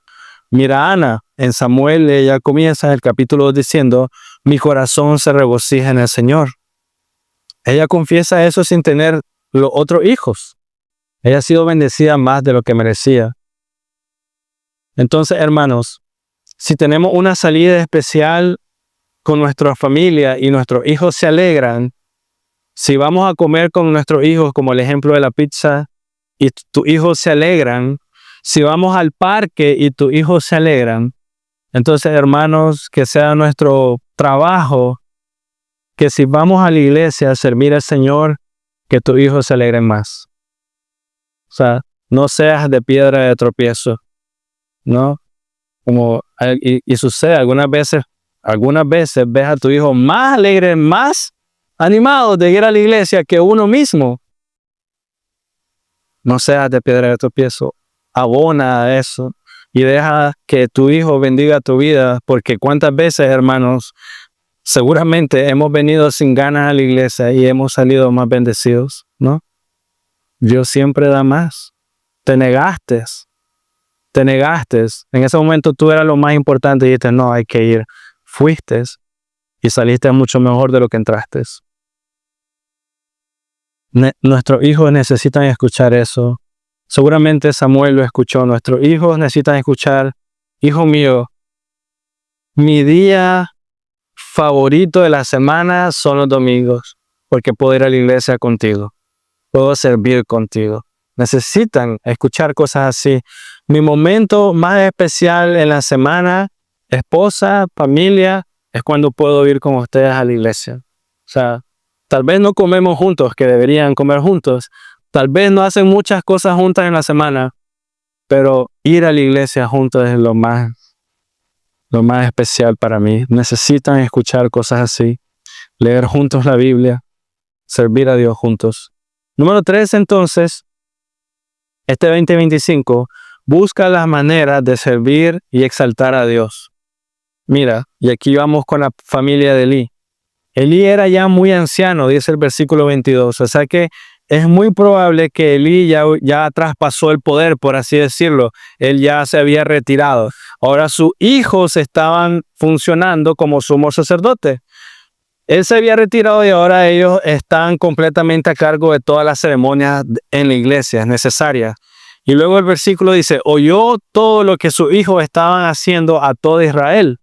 Mira, Ana, en Samuel, ella comienza el capítulo 2 diciendo, mi corazón se regocija en el Señor. Ella confiesa eso sin tener los otros hijos. Ella ha sido bendecida más de lo que merecía. Entonces, hermanos, si tenemos una salida especial con nuestra familia y nuestros hijos se alegran, si vamos a comer con nuestros hijos, como el ejemplo de la pizza, y tus hijos se alegran, si vamos al parque y tus hijos se alegran, entonces, hermanos, que sea nuestro trabajo, que si vamos a la iglesia a servir al Señor, que tus hijos se alegren más. O sea, no seas de piedra de tropiezo, ¿no? Y sucede, algunas veces ves a tu hijo más alegre, más animado de ir a la iglesia que uno mismo. No seas de piedra de tropiezo. Abona a eso y deja que tu hijo bendiga tu vida, porque cuántas veces, hermanos, seguramente hemos venido sin ganas a la iglesia y hemos salido más bendecidos, ¿no? Dios siempre da más. Te negaste. En ese momento tú eras lo más importante y dijiste, no, hay que ir. Fuiste y saliste mucho mejor de lo que entraste. Nuestros hijos necesitan escuchar eso. Seguramente Samuel lo escuchó. Nuestros hijos necesitan escuchar, hijo mío, mi día favorito de la semana son los domingos, porque puedo ir a la iglesia contigo, puedo servir contigo. Necesitan escuchar cosas así. Mi momento más especial en la semana, esposa, familia, es cuando puedo ir con ustedes a la iglesia. O sea, tal vez no comemos juntos, que deberían comer juntos. Tal vez no hacen muchas cosas juntas en la semana, pero ir a la iglesia juntos es lo más especial para mí. Necesitan escuchar cosas así, leer juntos la Biblia, servir a Dios juntos. Número 3, entonces, este 2025, busca las maneras de servir y exaltar a Dios. Mira, y aquí vamos con la familia de Elí. Elí era ya muy anciano, dice el versículo 22, o sea que es muy probable que Elí ya traspasó el poder, por así decirlo. Él ya se había retirado. Ahora sus hijos estaban funcionando como sumo sacerdote. Él se había retirado y ahora ellos están completamente a cargo de todas las ceremonias en la iglesia necesarias. Y luego el versículo dice, oyó todo lo que sus hijos estaban haciendo a todo Israel.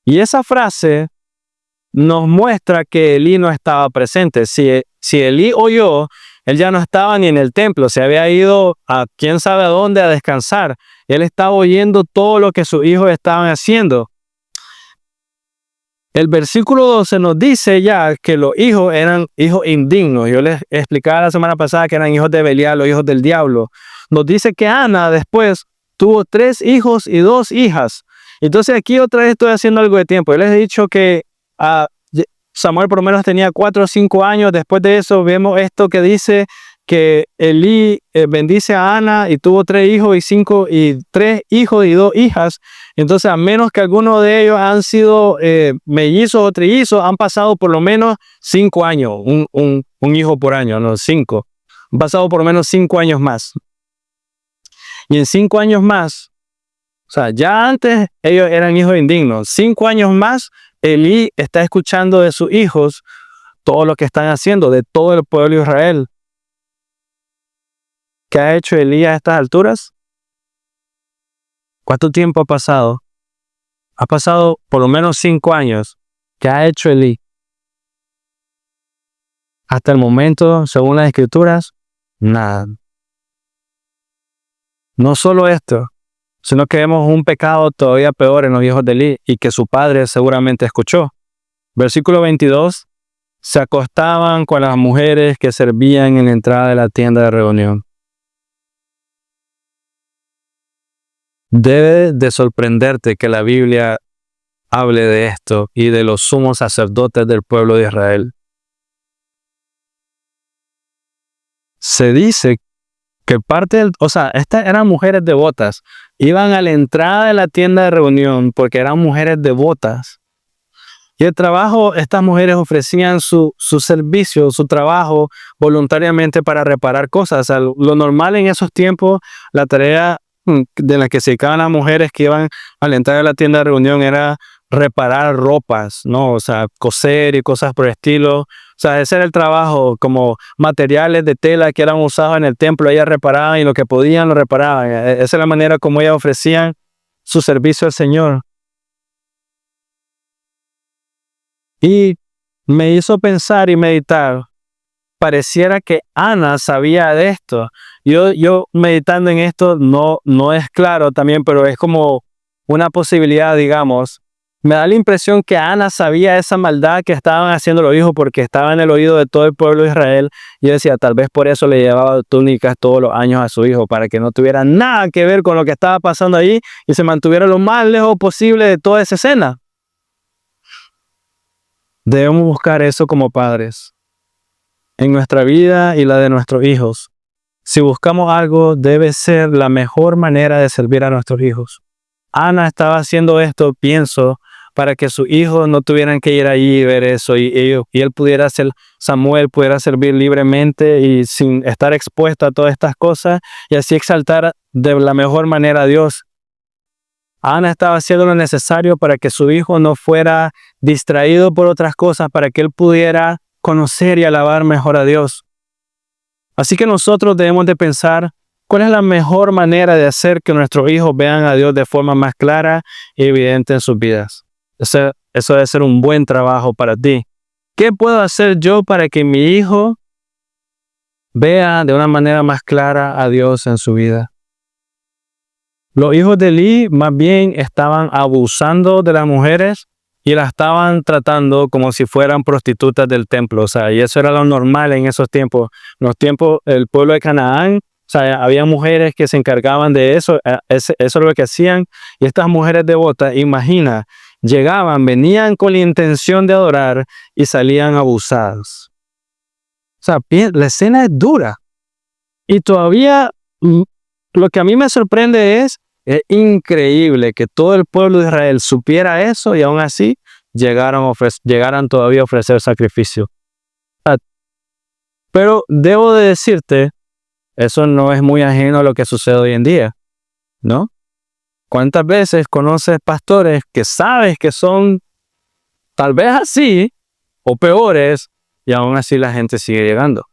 Y esa frase nos muestra que Elí no estaba presente. Si Elí oyó, él ya no estaba ni en el templo, se había ido a quién sabe a dónde a descansar. Él estaba oyendo todo lo que sus hijos estaban haciendo. El versículo 12 nos dice ya que los hijos eran hijos indignos. Yo les explicaba la semana pasada que eran hijos de Belial, los hijos del diablo. Nos dice que Ana después tuvo 3 hijos y 2 hijas. Entonces aquí otra vez estoy haciendo algo de tiempo. Yo les he dicho que Samuel por lo menos tenía 4 o 5 años. Después de eso vemos esto que dice que Elí bendice a Ana y tuvo 3 hijos y 3 hijos y 2 hijas. Entonces, a menos que alguno de ellos han sido mellizos o trillizos, han pasado por lo menos 5 años, un hijo por año, no 5. Han pasado por lo menos 5 años más. Y en 5 años más, o sea, ya antes ellos eran hijos indignos. 5 años más, Elí está escuchando de sus hijos todo lo que están haciendo, de todo el pueblo de Israel. ¿Qué ha hecho Elí a estas alturas? ¿Cuánto tiempo ha pasado? Ha pasado por lo menos 5 años. ¿Qué ha hecho Elí? Hasta el momento, según las escrituras, nada. No solo esto, sino que vemos un pecado todavía peor en los hijos de Elí y que su padre seguramente escuchó. Versículo 22, se acostaban con las mujeres que servían en la entrada de la tienda de reunión. Debe de sorprenderte que la Biblia hable de esto y de los sumos sacerdotes del pueblo de Israel. Se dice que estas eran mujeres devotas. Iban a la entrada de la tienda de reunión porque eran mujeres devotas. Y el trabajo, estas mujeres ofrecían su servicio, su trabajo voluntariamente para reparar cosas. O sea, lo normal en esos tiempos, la tarea de la que se dedicaban las mujeres que iban a la entrada de la tienda de reunión era reparar ropas, ¿no? O sea, coser y cosas por el estilo. O sea, ese era el trabajo, como materiales de tela que eran usados en el templo, ellas reparaban y lo que podían lo reparaban. Esa es la manera como ellas ofrecían su servicio al Señor. Y me hizo pensar y meditar. Pareciera que Ana sabía de esto. Yo meditando en esto no es claro también, pero es como una posibilidad, digamos. Me da la impresión que Ana sabía esa maldad que estaban haciendo los hijos porque estaba en el oído de todo el pueblo de Israel. Y yo decía, tal vez por eso le llevaba túnicas todos los años a su hijo, para que no tuviera nada que ver con lo que estaba pasando ahí y se mantuviera lo más lejos posible de toda esa escena. Debemos buscar eso como padres en nuestra vida y la de nuestros hijos. Si buscamos algo, debe ser la mejor manera de servir a nuestros hijos. Ana estaba haciendo esto, pienso, para que sus hijos no tuvieran que ir allí y ver eso y él pudiera ser, Samuel pudiera servir libremente y sin estar expuesto a todas estas cosas y así exaltar de la mejor manera a Dios. Ana estaba haciendo lo necesario para que su hijo no fuera distraído por otras cosas, para que él pudiera conocer y alabar mejor a Dios. Así que nosotros debemos de pensar cuál es la mejor manera de hacer que nuestros hijos vean a Dios de forma más clara y evidente en sus vidas. Eso debe ser un buen trabajo para ti. ¿Qué puedo hacer yo para que mi hijo vea de una manera más clara a Dios en su vida? Los hijos de Elí más bien estaban abusando de las mujeres y las estaban tratando como si fueran prostitutas del templo. O sea, y eso era lo normal en esos tiempos. En los tiempos, el pueblo de Canaán, o sea, había mujeres que se encargaban de eso. Eso es lo que hacían. Y estas mujeres devotas, imagina, llegaban, venían con la intención de adorar y salían abusadas. O sea, la escena es dura. Y todavía lo que a mí me sorprende es increíble que todo el pueblo de Israel supiera eso y aún así llegaran todavía a ofrecer sacrificio. Pero debo de decirte, eso no es muy ajeno a lo que sucede hoy en día, ¿no? ¿Cuántas veces conoces pastores que sabes que son tal vez así o peores y aún así la gente sigue llegando?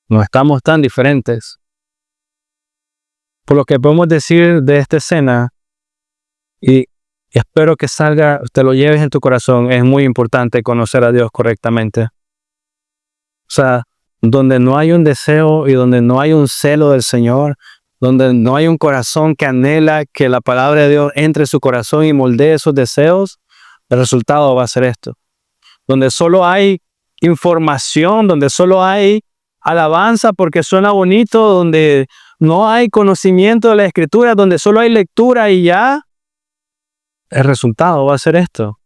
No estamos tan diferentes. Por lo que podemos decir de esta escena, y espero que salga, te lo lleves en tu corazón, es muy importante conocer a Dios correctamente. O sea, donde no hay un deseo y donde no hay un celo del Señor, donde no hay un corazón que anhela que la palabra de Dios entre en su corazón y moldee esos deseos, el resultado va a ser esto. Donde solo hay información, donde solo hay alabanza porque suena bonito, donde no hay conocimiento de la Escritura, donde solo hay lectura y ya, el resultado va a ser esto.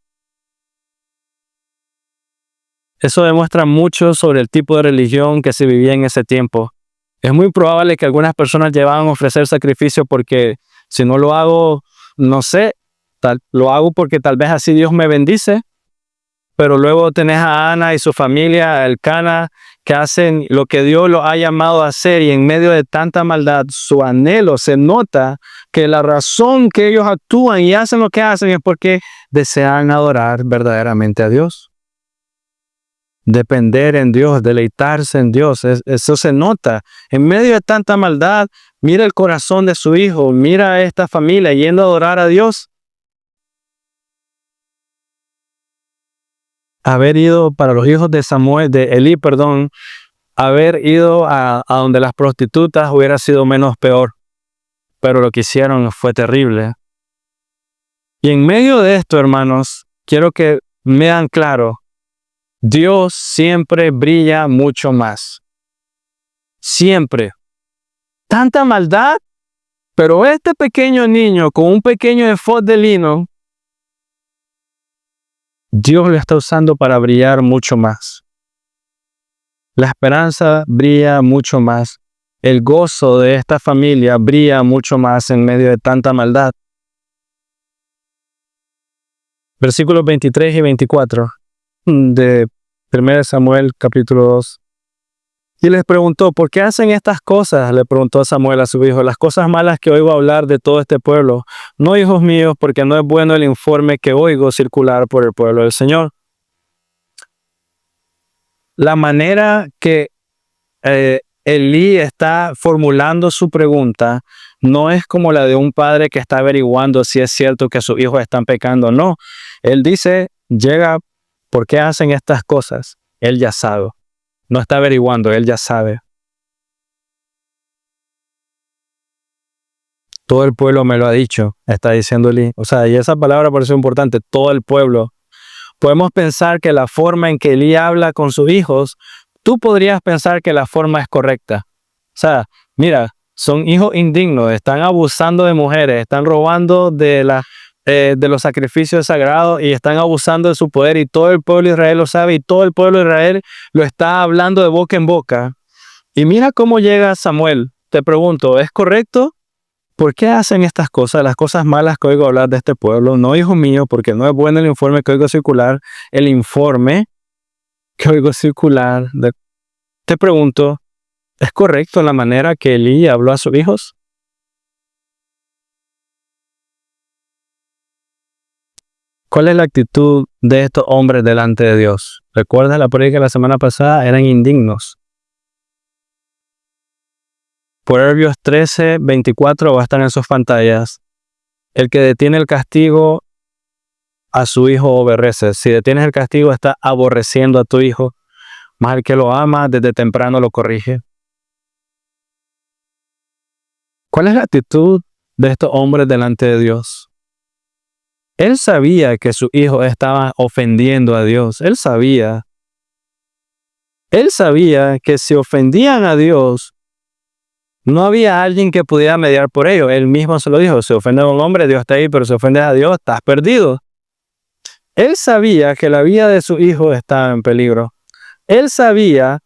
Eso demuestra mucho sobre el tipo de religión que se vivía en ese tiempo. Es muy probable que algunas personas llevaban a ofrecer sacrificio porque si no lo hago, no sé, lo hago porque tal vez así Dios me bendice. Pero luego tenés a Ana y su familia, el Cana, que hacen lo que Dios los ha llamado a hacer, y en medio de tanta maldad, su anhelo, se nota que la razón que ellos actúan y hacen lo que hacen es porque desean adorar verdaderamente a Dios. Depender en Dios, deleitarse en Dios, eso se nota. En medio de tanta maldad, mira el corazón de su hijo, mira a esta familia yendo a adorar a Dios. Haber ido para los hijos de Elí, haber ido a donde las prostitutas hubiera sido menos peor, pero lo que hicieron fue terrible. Y en medio de esto, hermanos, quiero que me vean claro, Dios siempre brilla mucho más. Siempre. Tanta maldad, pero este pequeño niño con un pequeño efod de lino, Dios lo está usando para brillar mucho más. La esperanza brilla mucho más. El gozo de esta familia brilla mucho más en medio de tanta maldad. Versículos 23 y 24 de 1 Samuel capítulo 2. Y les preguntó, ¿por qué hacen estas cosas? Le preguntó Samuel a su hijo, las cosas malas que oigo hablar de todo este pueblo. No, hijos míos, porque no es bueno el informe que oigo circular por el pueblo del Señor. La manera que Elí está formulando su pregunta no es como la de un padre que está averiguando si es cierto que sus hijos están pecando. No, él dice, ¿por qué hacen estas cosas? Él ya sabe. No está averiguando, él ya sabe. Todo el pueblo me lo ha dicho, está diciendo Elí. O sea, y esa palabra parece importante, todo el pueblo. Podemos pensar que la forma en que Elí habla con sus hijos, tú podrías pensar que la forma es correcta. O sea, mira, son hijos indignos, están abusando de mujeres, están robando de los sacrificios sagrados y están abusando de su poder, y todo el pueblo de Israel lo sabe y todo el pueblo de Israel lo está hablando de boca en boca. Y mira cómo llega Samuel. Te pregunto, ¿es correcto? ¿Por qué hacen estas cosas, las cosas malas que oigo hablar de este pueblo? No, hijo mío, porque no es bueno el informe que oigo circular. El informe que oigo circular. Te pregunto, ¿es correcto la manera que Elí habló a sus hijos? ¿Cuál es la actitud de estos hombres delante de Dios? ¿Recuerdas la prédica de la semana pasada? Eran indignos. Proverbios 13, 24 va a estar en sus pantallas. El que detiene el castigo a su hijo aborrece. Si detienes el castigo, está aborreciendo a tu hijo. Más el que lo ama, desde temprano lo corrige. ¿Cuál es la actitud de estos hombres delante de Dios? Él sabía que su hijo estaba ofendiendo a Dios. Él sabía que si ofendían a Dios, no había alguien que pudiera mediar por ello. Él mismo se lo dijo, si ofende a un hombre, Dios está ahí, pero si ofendes a Dios, estás perdido. Él sabía que la vida de su hijo estaba en peligro. Él sabía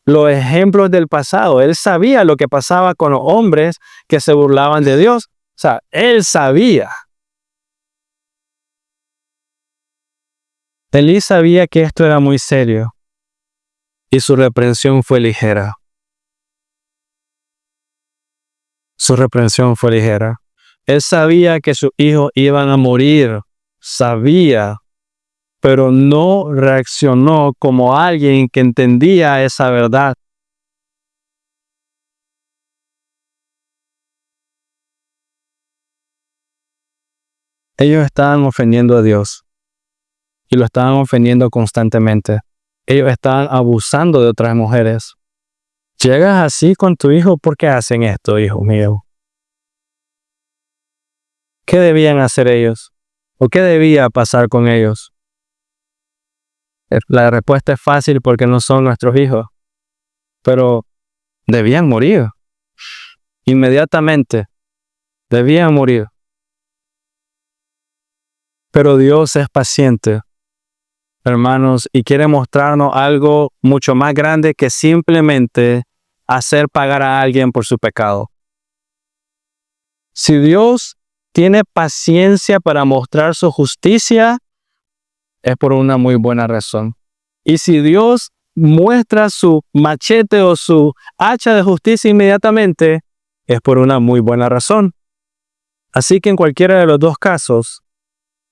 los ejemplos del pasado. Él sabía lo que pasaba con los hombres que se burlaban de Dios. O sea, él sabía. Elí sabía que esto era muy serio y su reprensión fue ligera. Su reprensión fue ligera. Él sabía que sus hijos iban a morir. Sabía, pero no reaccionó como alguien que entendía esa verdad. Ellos estaban ofendiendo a Dios y lo estaban ofendiendo constantemente. Ellos estaban abusando de otras mujeres. Llegas así con tu hijo, ¿por qué hacen esto, hijo mío? ¿Qué debían hacer ellos? ¿O qué debía pasar con ellos? La respuesta es fácil porque no son nuestros hijos, pero debían morir. Inmediatamente, debían morir. Pero Dios es paciente, hermanos, y quiere mostrarnos algo mucho más grande que simplemente hacer pagar a alguien por su pecado. Si Dios tiene paciencia para mostrar su justicia, es por una muy buena razón. Y si Dios muestra su machete o su hacha de justicia inmediatamente, es por una muy buena razón. Así que en cualquiera de los dos casos,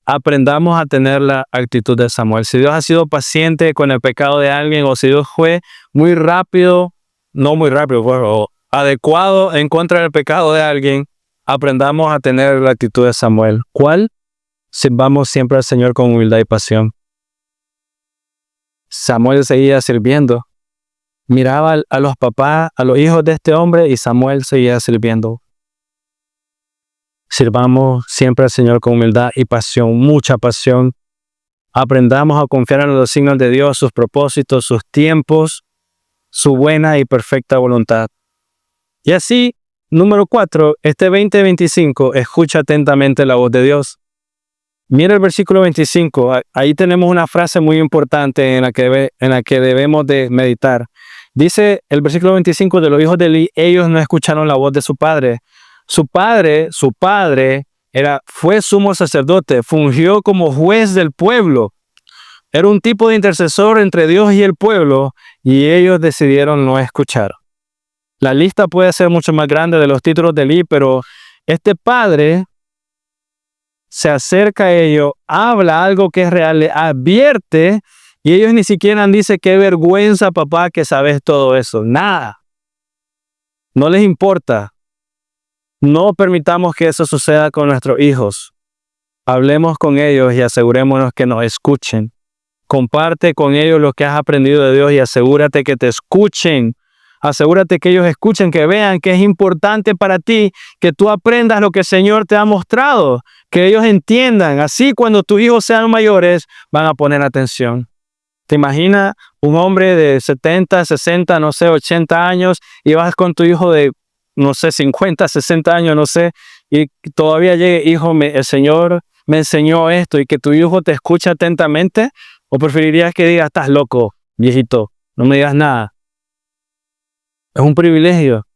aprendamos a tener la actitud de Samuel. Si Dios ha sido paciente con el pecado de alguien, o si Dios fue muy rápido, no muy rápido, pero adecuado en contra del pecado de alguien, aprendamos a tener la actitud de Samuel. ¿Cuál? Sirvamos siempre al Señor con humildad y pasión. Samuel seguía sirviendo. Miraba a los papás, a los hijos de este hombre, y Samuel seguía sirviendo. Sirvamos siempre al Señor con humildad y pasión, mucha pasión. Aprendamos a confiar en los signos de Dios, sus propósitos, sus tiempos, su buena y perfecta voluntad. Y así, número 4, este 2025, escucha atentamente la voz de Dios. Mira el versículo 25, ahí tenemos una frase muy importante en la que debemos de meditar. Dice el versículo 25 de los hijos de Eli, ellos no escucharon la voz de su padre. Su padre fue sumo sacerdote, fungió como juez del pueblo. Era un tipo de intercesor entre Dios y el pueblo, y ellos decidieron no escuchar. La lista puede ser mucho más grande de los títulos de Eli, pero este padre se acerca a ellos, habla algo que es real, le advierte, y ellos ni siquiera dicen qué vergüenza, papá, que sabes todo eso. Nada. No les importa. No permitamos que eso suceda con nuestros hijos. Hablemos con ellos y asegurémonos que nos escuchen. Comparte con ellos lo que has aprendido de Dios y asegúrate que te escuchen. Asegúrate que ellos escuchen, que vean que es importante para ti, que tú aprendas lo que el Señor te ha mostrado, que ellos entiendan. Así cuando tus hijos sean mayores, van a poner atención. ¿Te imaginas un hombre de 70, 60, no sé, 80 años y vas con tu hijo de, no sé, 50, 60 años, no sé, y todavía llegue, hijo, el Señor me enseñó esto, y que tu hijo te escuche atentamente? ¿O preferirías que diga, estás loco, viejito, no me digas nada? Es un privilegio.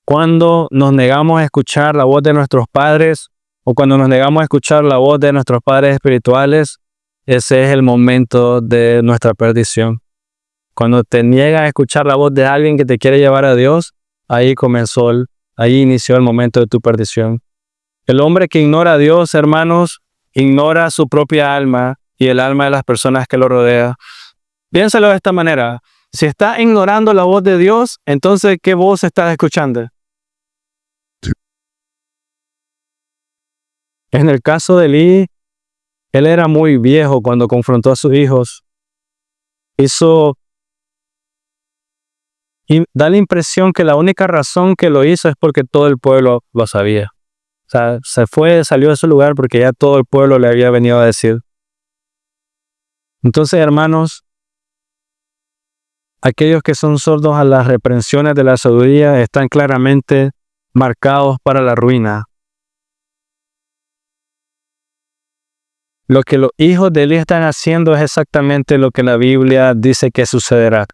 Cuando nos negamos a escuchar la voz de nuestros padres, o cuando nos negamos a escuchar la voz de nuestros padres espirituales, ese es el momento de nuestra perdición. Cuando te niegas a escuchar la voz de alguien que te quiere llevar a Dios, ahí inició el momento de tu perdición. El hombre que ignora a Dios, hermanos, ignora su propia alma y el alma de las personas que lo rodean. Piénsalo de esta manera. Si estás ignorando la voz de Dios, entonces, ¿qué voz estás escuchando? Sí. En el caso de Eli, él era muy viejo cuando confrontó a sus hijos. Y da la impresión que la única razón que lo hizo es porque todo el pueblo lo sabía. O sea, salió de su lugar porque ya todo el pueblo le había venido a decir. Entonces, hermanos, aquellos que son sordos a las reprensiones de la sabiduría están claramente marcados para la ruina. Lo que los hijos de Eli están haciendo es exactamente lo que la Biblia dice que sucederá.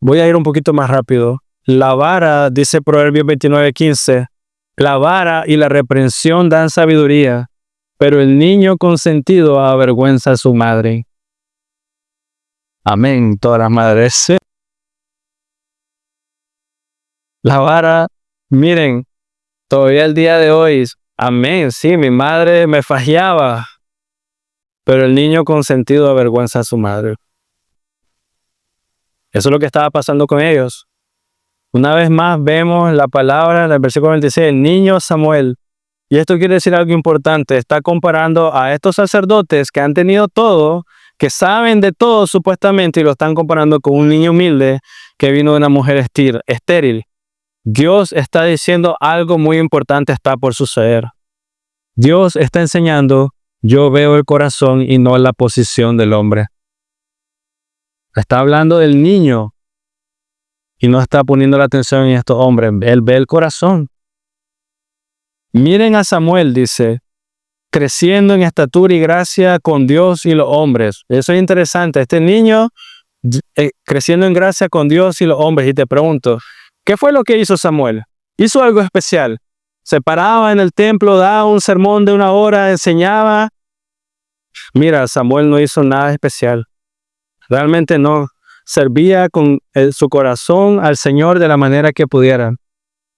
Voy a ir un poquito más rápido. La vara, dice Proverbios 29:15, la vara y la reprensión dan sabiduría, pero el niño consentido avergüenza a su madre. Amén, todas las madres. La vara, miren, todavía el día de hoy, amén, sí, mi madre me fajeaba, pero el niño consentido avergüenza a su madre. Eso es lo que estaba pasando con ellos. Una vez más vemos la palabra en el versículo 26, el niño Samuel Y esto quiere decir algo importante. Está comparando a estos sacerdotes que han tenido todo, que saben de todo supuestamente, y lo están comparando con un niño humilde que vino de una mujer estéril. Dios está diciendo algo muy importante está por suceder. Dios está enseñando, yo veo el corazón y no la posición del hombre. Está hablando del niño y no está poniendo la atención en estos hombres. Él ve el corazón. Miren a Samuel, dice, creciendo en estatura y gracia con Dios y los hombres. Eso es interesante. Este niño creciendo en gracia con Dios y los hombres. Y te pregunto, ¿qué fue lo que hizo Samuel? Hizo algo especial. Se paraba en el templo, daba un sermón de 1 hora, enseñaba. Mira, Samuel no hizo nada especial. Realmente no. Servía con su corazón al Señor de la manera que pudiera.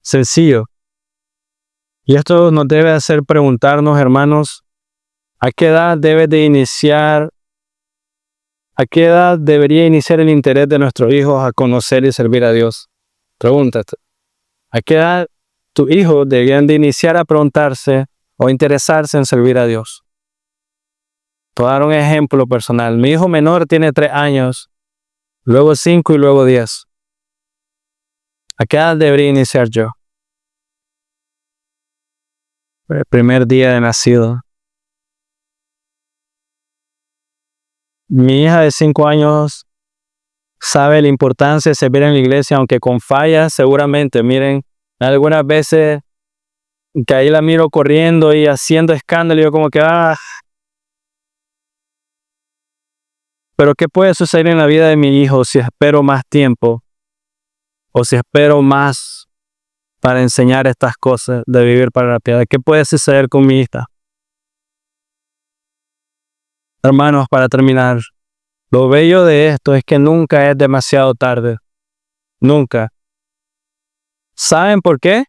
Sencillo. Y esto nos debe hacer preguntarnos, hermanos, ¿a qué edad a qué edad debería iniciar el interés de nuestros hijos a conocer y servir a Dios? Pregúntate. ¿A qué edad tus hijos deberían de iniciar a preguntarse o interesarse en servir a Dios? Te voy a dar un ejemplo personal. Mi hijo menor tiene 3 años, luego 5 y luego 10. ¿A qué edad debería iniciar yo? El primer día de nacido. Mi hija de 5 años sabe la importancia de servir en la iglesia, aunque con fallas seguramente. Miren, algunas veces que ahí la miro corriendo y haciendo escándalo y yo como que Pero ¿qué puede suceder en la vida de mi hijo si espero más tiempo o si espero más para enseñar estas cosas de vivir para la piedad? ¿Qué puede suceder con mi hija? Hermanos, para terminar, lo bello de esto es que nunca es demasiado tarde. Nunca. ¿Saben por qué?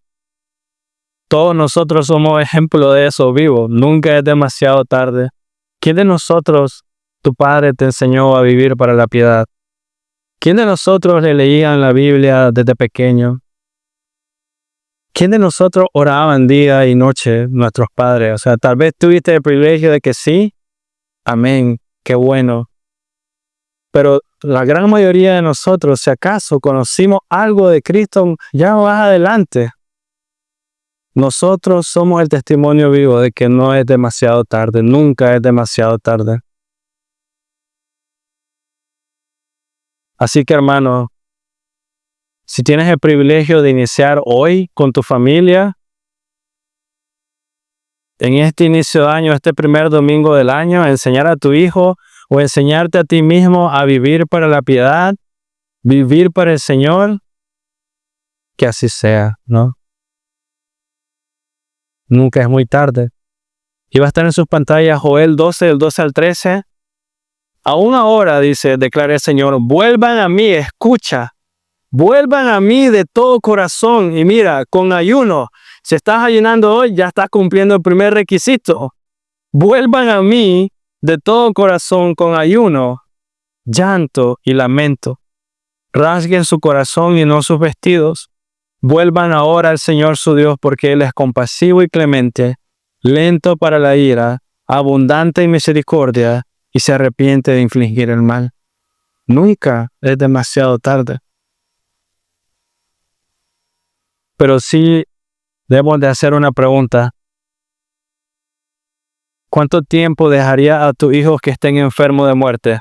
Todos nosotros somos ejemplo de eso vivo. Nunca es demasiado tarde. ¿Quién de nosotros, tu padre, te enseñó a vivir para la piedad? ¿Quién de nosotros le leían la Biblia desde pequeño? ¿Quién de nosotros oraban día y noche nuestros padres? O sea, tal vez tuviste el privilegio de que sí. Amén. Qué bueno. Pero la gran mayoría de nosotros, si acaso conocimos algo de Cristo ya más adelante, nosotros somos el testimonio vivo de que no es demasiado tarde. Nunca es demasiado tarde. Así que, hermano, si tienes el privilegio de iniciar hoy con tu familia, en este inicio de año, este primer domingo del año, enseñar a tu hijo o enseñarte a ti mismo a vivir para la piedad, vivir para el Señor, que así sea, ¿no? Nunca es muy tarde. Y va a estar en sus pantallas Joel 12, del 12 al 13. Aún ahora, dice, declara el Señor, vuelvan a mí, escucha, vuelvan a mí de todo corazón. Y mira, con ayuno, si estás ayunando hoy, ya estás cumpliendo el primer requisito. Vuelvan a mí de todo corazón con ayuno, llanto y lamento. Rasguen su corazón y no sus vestidos. Vuelvan ahora al Señor su Dios, porque Él es compasivo y clemente, lento para la ira, abundante en misericordia, y se arrepiente de infligir el mal. Nunca es demasiado tarde. Pero sí debemos de hacer una pregunta. ¿Cuánto tiempo dejaría a tus hijos que estén enfermos de muerte?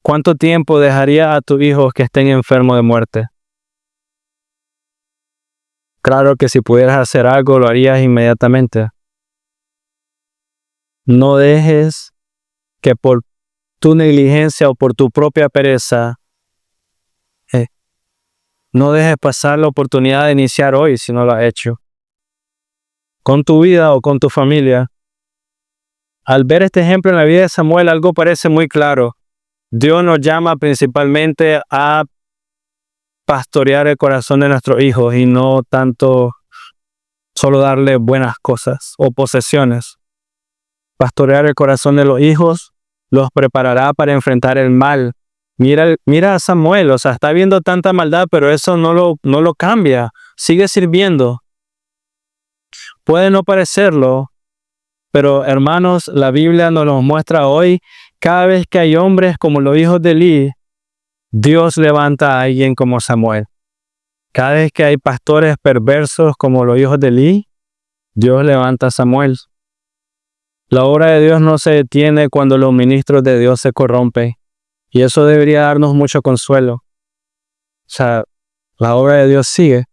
¿Cuánto tiempo dejaría a tus hijos que estén enfermos de muerte? Claro que si pudieras hacer algo, lo harías inmediatamente. No dejes que por tu negligencia o por tu propia pereza, no dejes pasar la oportunidad de iniciar hoy si no lo has hecho. Con tu vida o con tu familia. Al ver este ejemplo en la vida de Samuel, algo parece muy claro. Dios nos llama principalmente a pastorear el corazón de nuestros hijos y no tanto solo darle buenas cosas o posesiones. Pastorear el corazón de los hijos los preparará para enfrentar el mal. Mira a Samuel, o sea, está viendo tanta maldad, pero eso no lo cambia. Sigue sirviendo. Puede no parecerlo, pero hermanos, la Biblia nos lo muestra hoy. Cada vez que hay hombres como los hijos de Elí, Dios levanta a alguien como Samuel. Cada vez que hay pastores perversos como los hijos de Elí, Dios levanta a Samuel. La obra de Dios no se detiene cuando los ministros de Dios se corrompen. Y eso debería darnos mucho consuelo. O sea, la obra de Dios sigue.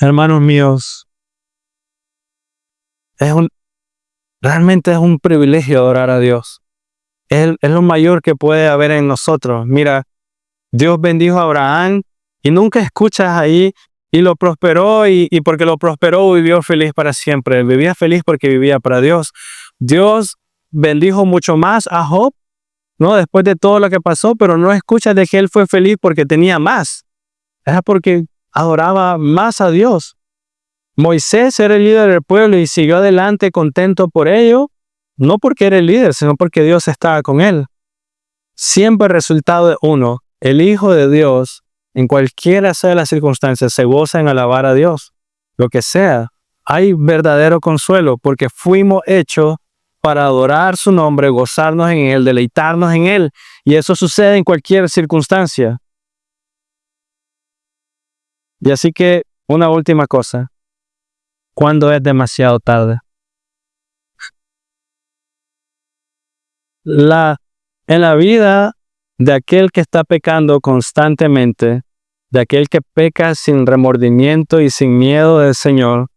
Hermanos míos, realmente es un privilegio adorar a Dios. Es lo mayor que puede haber en nosotros. Mira, Dios bendijo a Abraham y nunca escuchas ahí y lo prosperó y porque lo prosperó vivió feliz para siempre. Vivía feliz porque vivía para Dios. Dios bendijo mucho más a Job, ¿no? Después de todo lo que pasó, pero no escuchas de que él fue feliz porque tenía más. Es porque adoraba más a Dios. Moisés era el líder del pueblo y siguió adelante contento por ello, no porque era el líder, sino porque Dios estaba con él. Siempre el resultado de uno, el Hijo de Dios, en cualquiera sea las circunstancias, se goza en alabar a Dios. Lo que sea, hay verdadero consuelo porque fuimos hechos para adorar su nombre, gozarnos en Él, deleitarnos en Él. Y eso sucede en cualquier circunstancia. Y así que, una última cosa. ¿Cuándo es demasiado tarde? En la vida de aquel que está pecando constantemente, de aquel que peca sin remordimiento y sin miedo del Señor,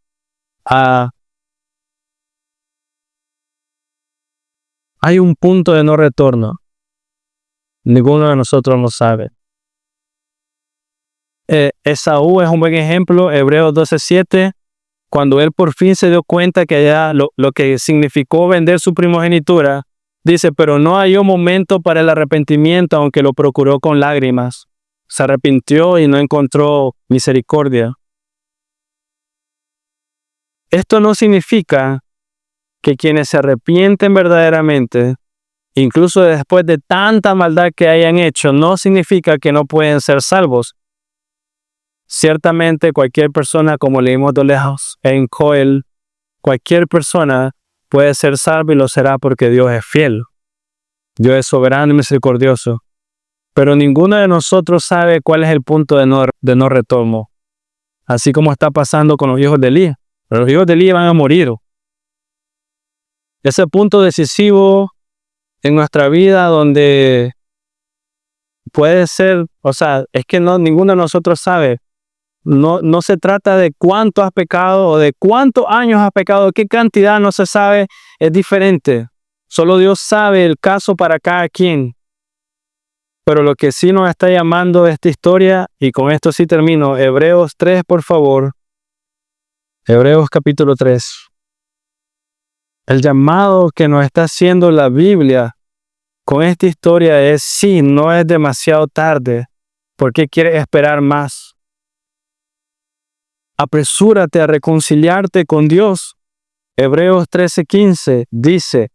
hay un punto de no retorno. Ninguno de nosotros lo sabe. Esaú es un buen ejemplo, Hebreos 12:7, cuando él por fin se dio cuenta que ya lo que significó vender su primogenitura, dice, pero no halló momento para el arrepentimiento, aunque lo procuró con lágrimas. Se arrepintió y no encontró misericordia. Esto no significa que quienes se arrepienten verdaderamente, incluso después de tanta maldad que hayan hecho, no significa que no pueden ser salvos. Ciertamente cualquier persona, como leímos de lejos en Joel, cualquier persona puede ser salvo y lo será porque Dios es fiel. Dios es soberano y misericordioso. Pero ninguno de nosotros sabe cuál es el punto de no retorno. Así como está pasando con los hijos de Elí. Los hijos de Elí van a morir. Ese punto decisivo en nuestra vida donde puede ser, o sea, es que ninguno de nosotros sabe. No se trata de cuánto has pecado o de cuántos años has pecado, qué cantidad no se sabe, es diferente. Solo Dios sabe el caso para cada quien. Pero lo que sí nos está llamando de esta historia, y con esto sí termino, Hebreos 3, por favor. Hebreos capítulo 3. El llamado que nos está haciendo la Biblia con esta historia es, sí, no es demasiado tarde. ¿Por qué quieres esperar más? Apresúrate a reconciliarte con Dios. Hebreos 13:15 dice,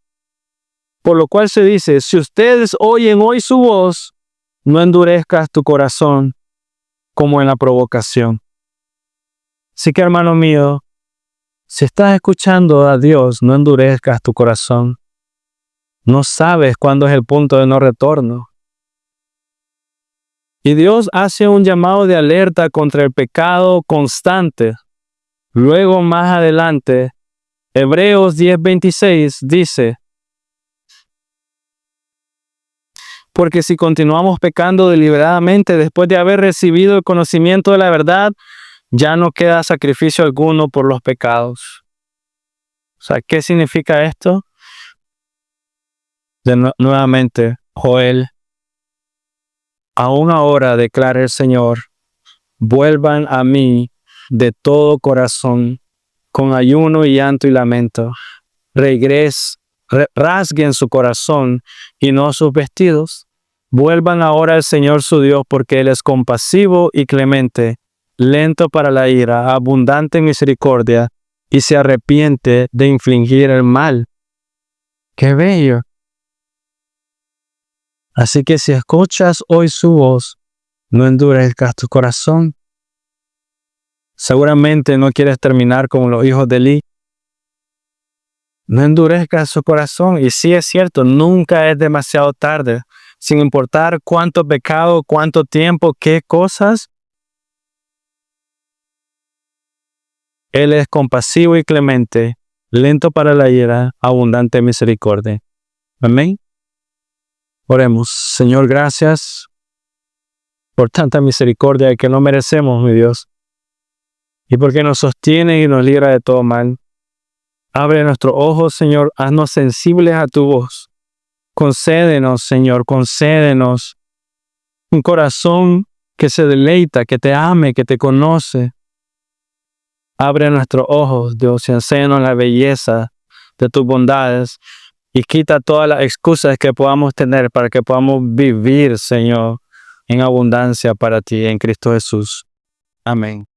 por lo cual se dice, si ustedes oyen hoy su voz, no endurezcas tu corazón como en la provocación. Así que, hermano mío, si estás escuchando a Dios, no endurezcas tu corazón. No sabes cuándo es el punto de no retorno. Y Dios hace un llamado de alerta contra el pecado constante. Luego, más adelante, Hebreos 10:26 dice, porque si continuamos pecando deliberadamente después de haber recibido el conocimiento de la verdad, ya no queda sacrificio alguno por los pecados. O sea, ¿qué significa esto? Nuevamente, Joel, aún ahora declara el Señor, vuelvan a mí de todo corazón, con ayuno y llanto y lamento. Rasguen su corazón y no sus vestidos. Vuelvan ahora al Señor su Dios, porque Él es compasivo y clemente, lento para la ira, abundante en misericordia, y se arrepiente de infligir el mal. ¡Qué bello! Así que si escuchas hoy su voz, no endurezcas tu corazón. Seguramente no quieres terminar como los hijos de Eli. No endurezca su corazón. Y sí es cierto, nunca es demasiado tarde. Sin importar cuánto pecado, cuánto tiempo, qué cosas. Él es compasivo y clemente, lento para la ira, abundante en misericordia. Amén. Oremos. Señor, gracias por tanta misericordia que no merecemos, mi Dios. Y porque nos sostiene y nos libra de todo mal. Abre nuestros ojos, Señor. Haznos sensibles a tu voz. Concédenos, Señor, concédenos un corazón que se deleita, que te ame, que te conoce. Abre nuestros ojos, Dios, y enséñanos la belleza de tus bondades y quita todas las excusas que podamos tener para que podamos vivir, Señor, en abundancia para ti, en Cristo Jesús. Amén.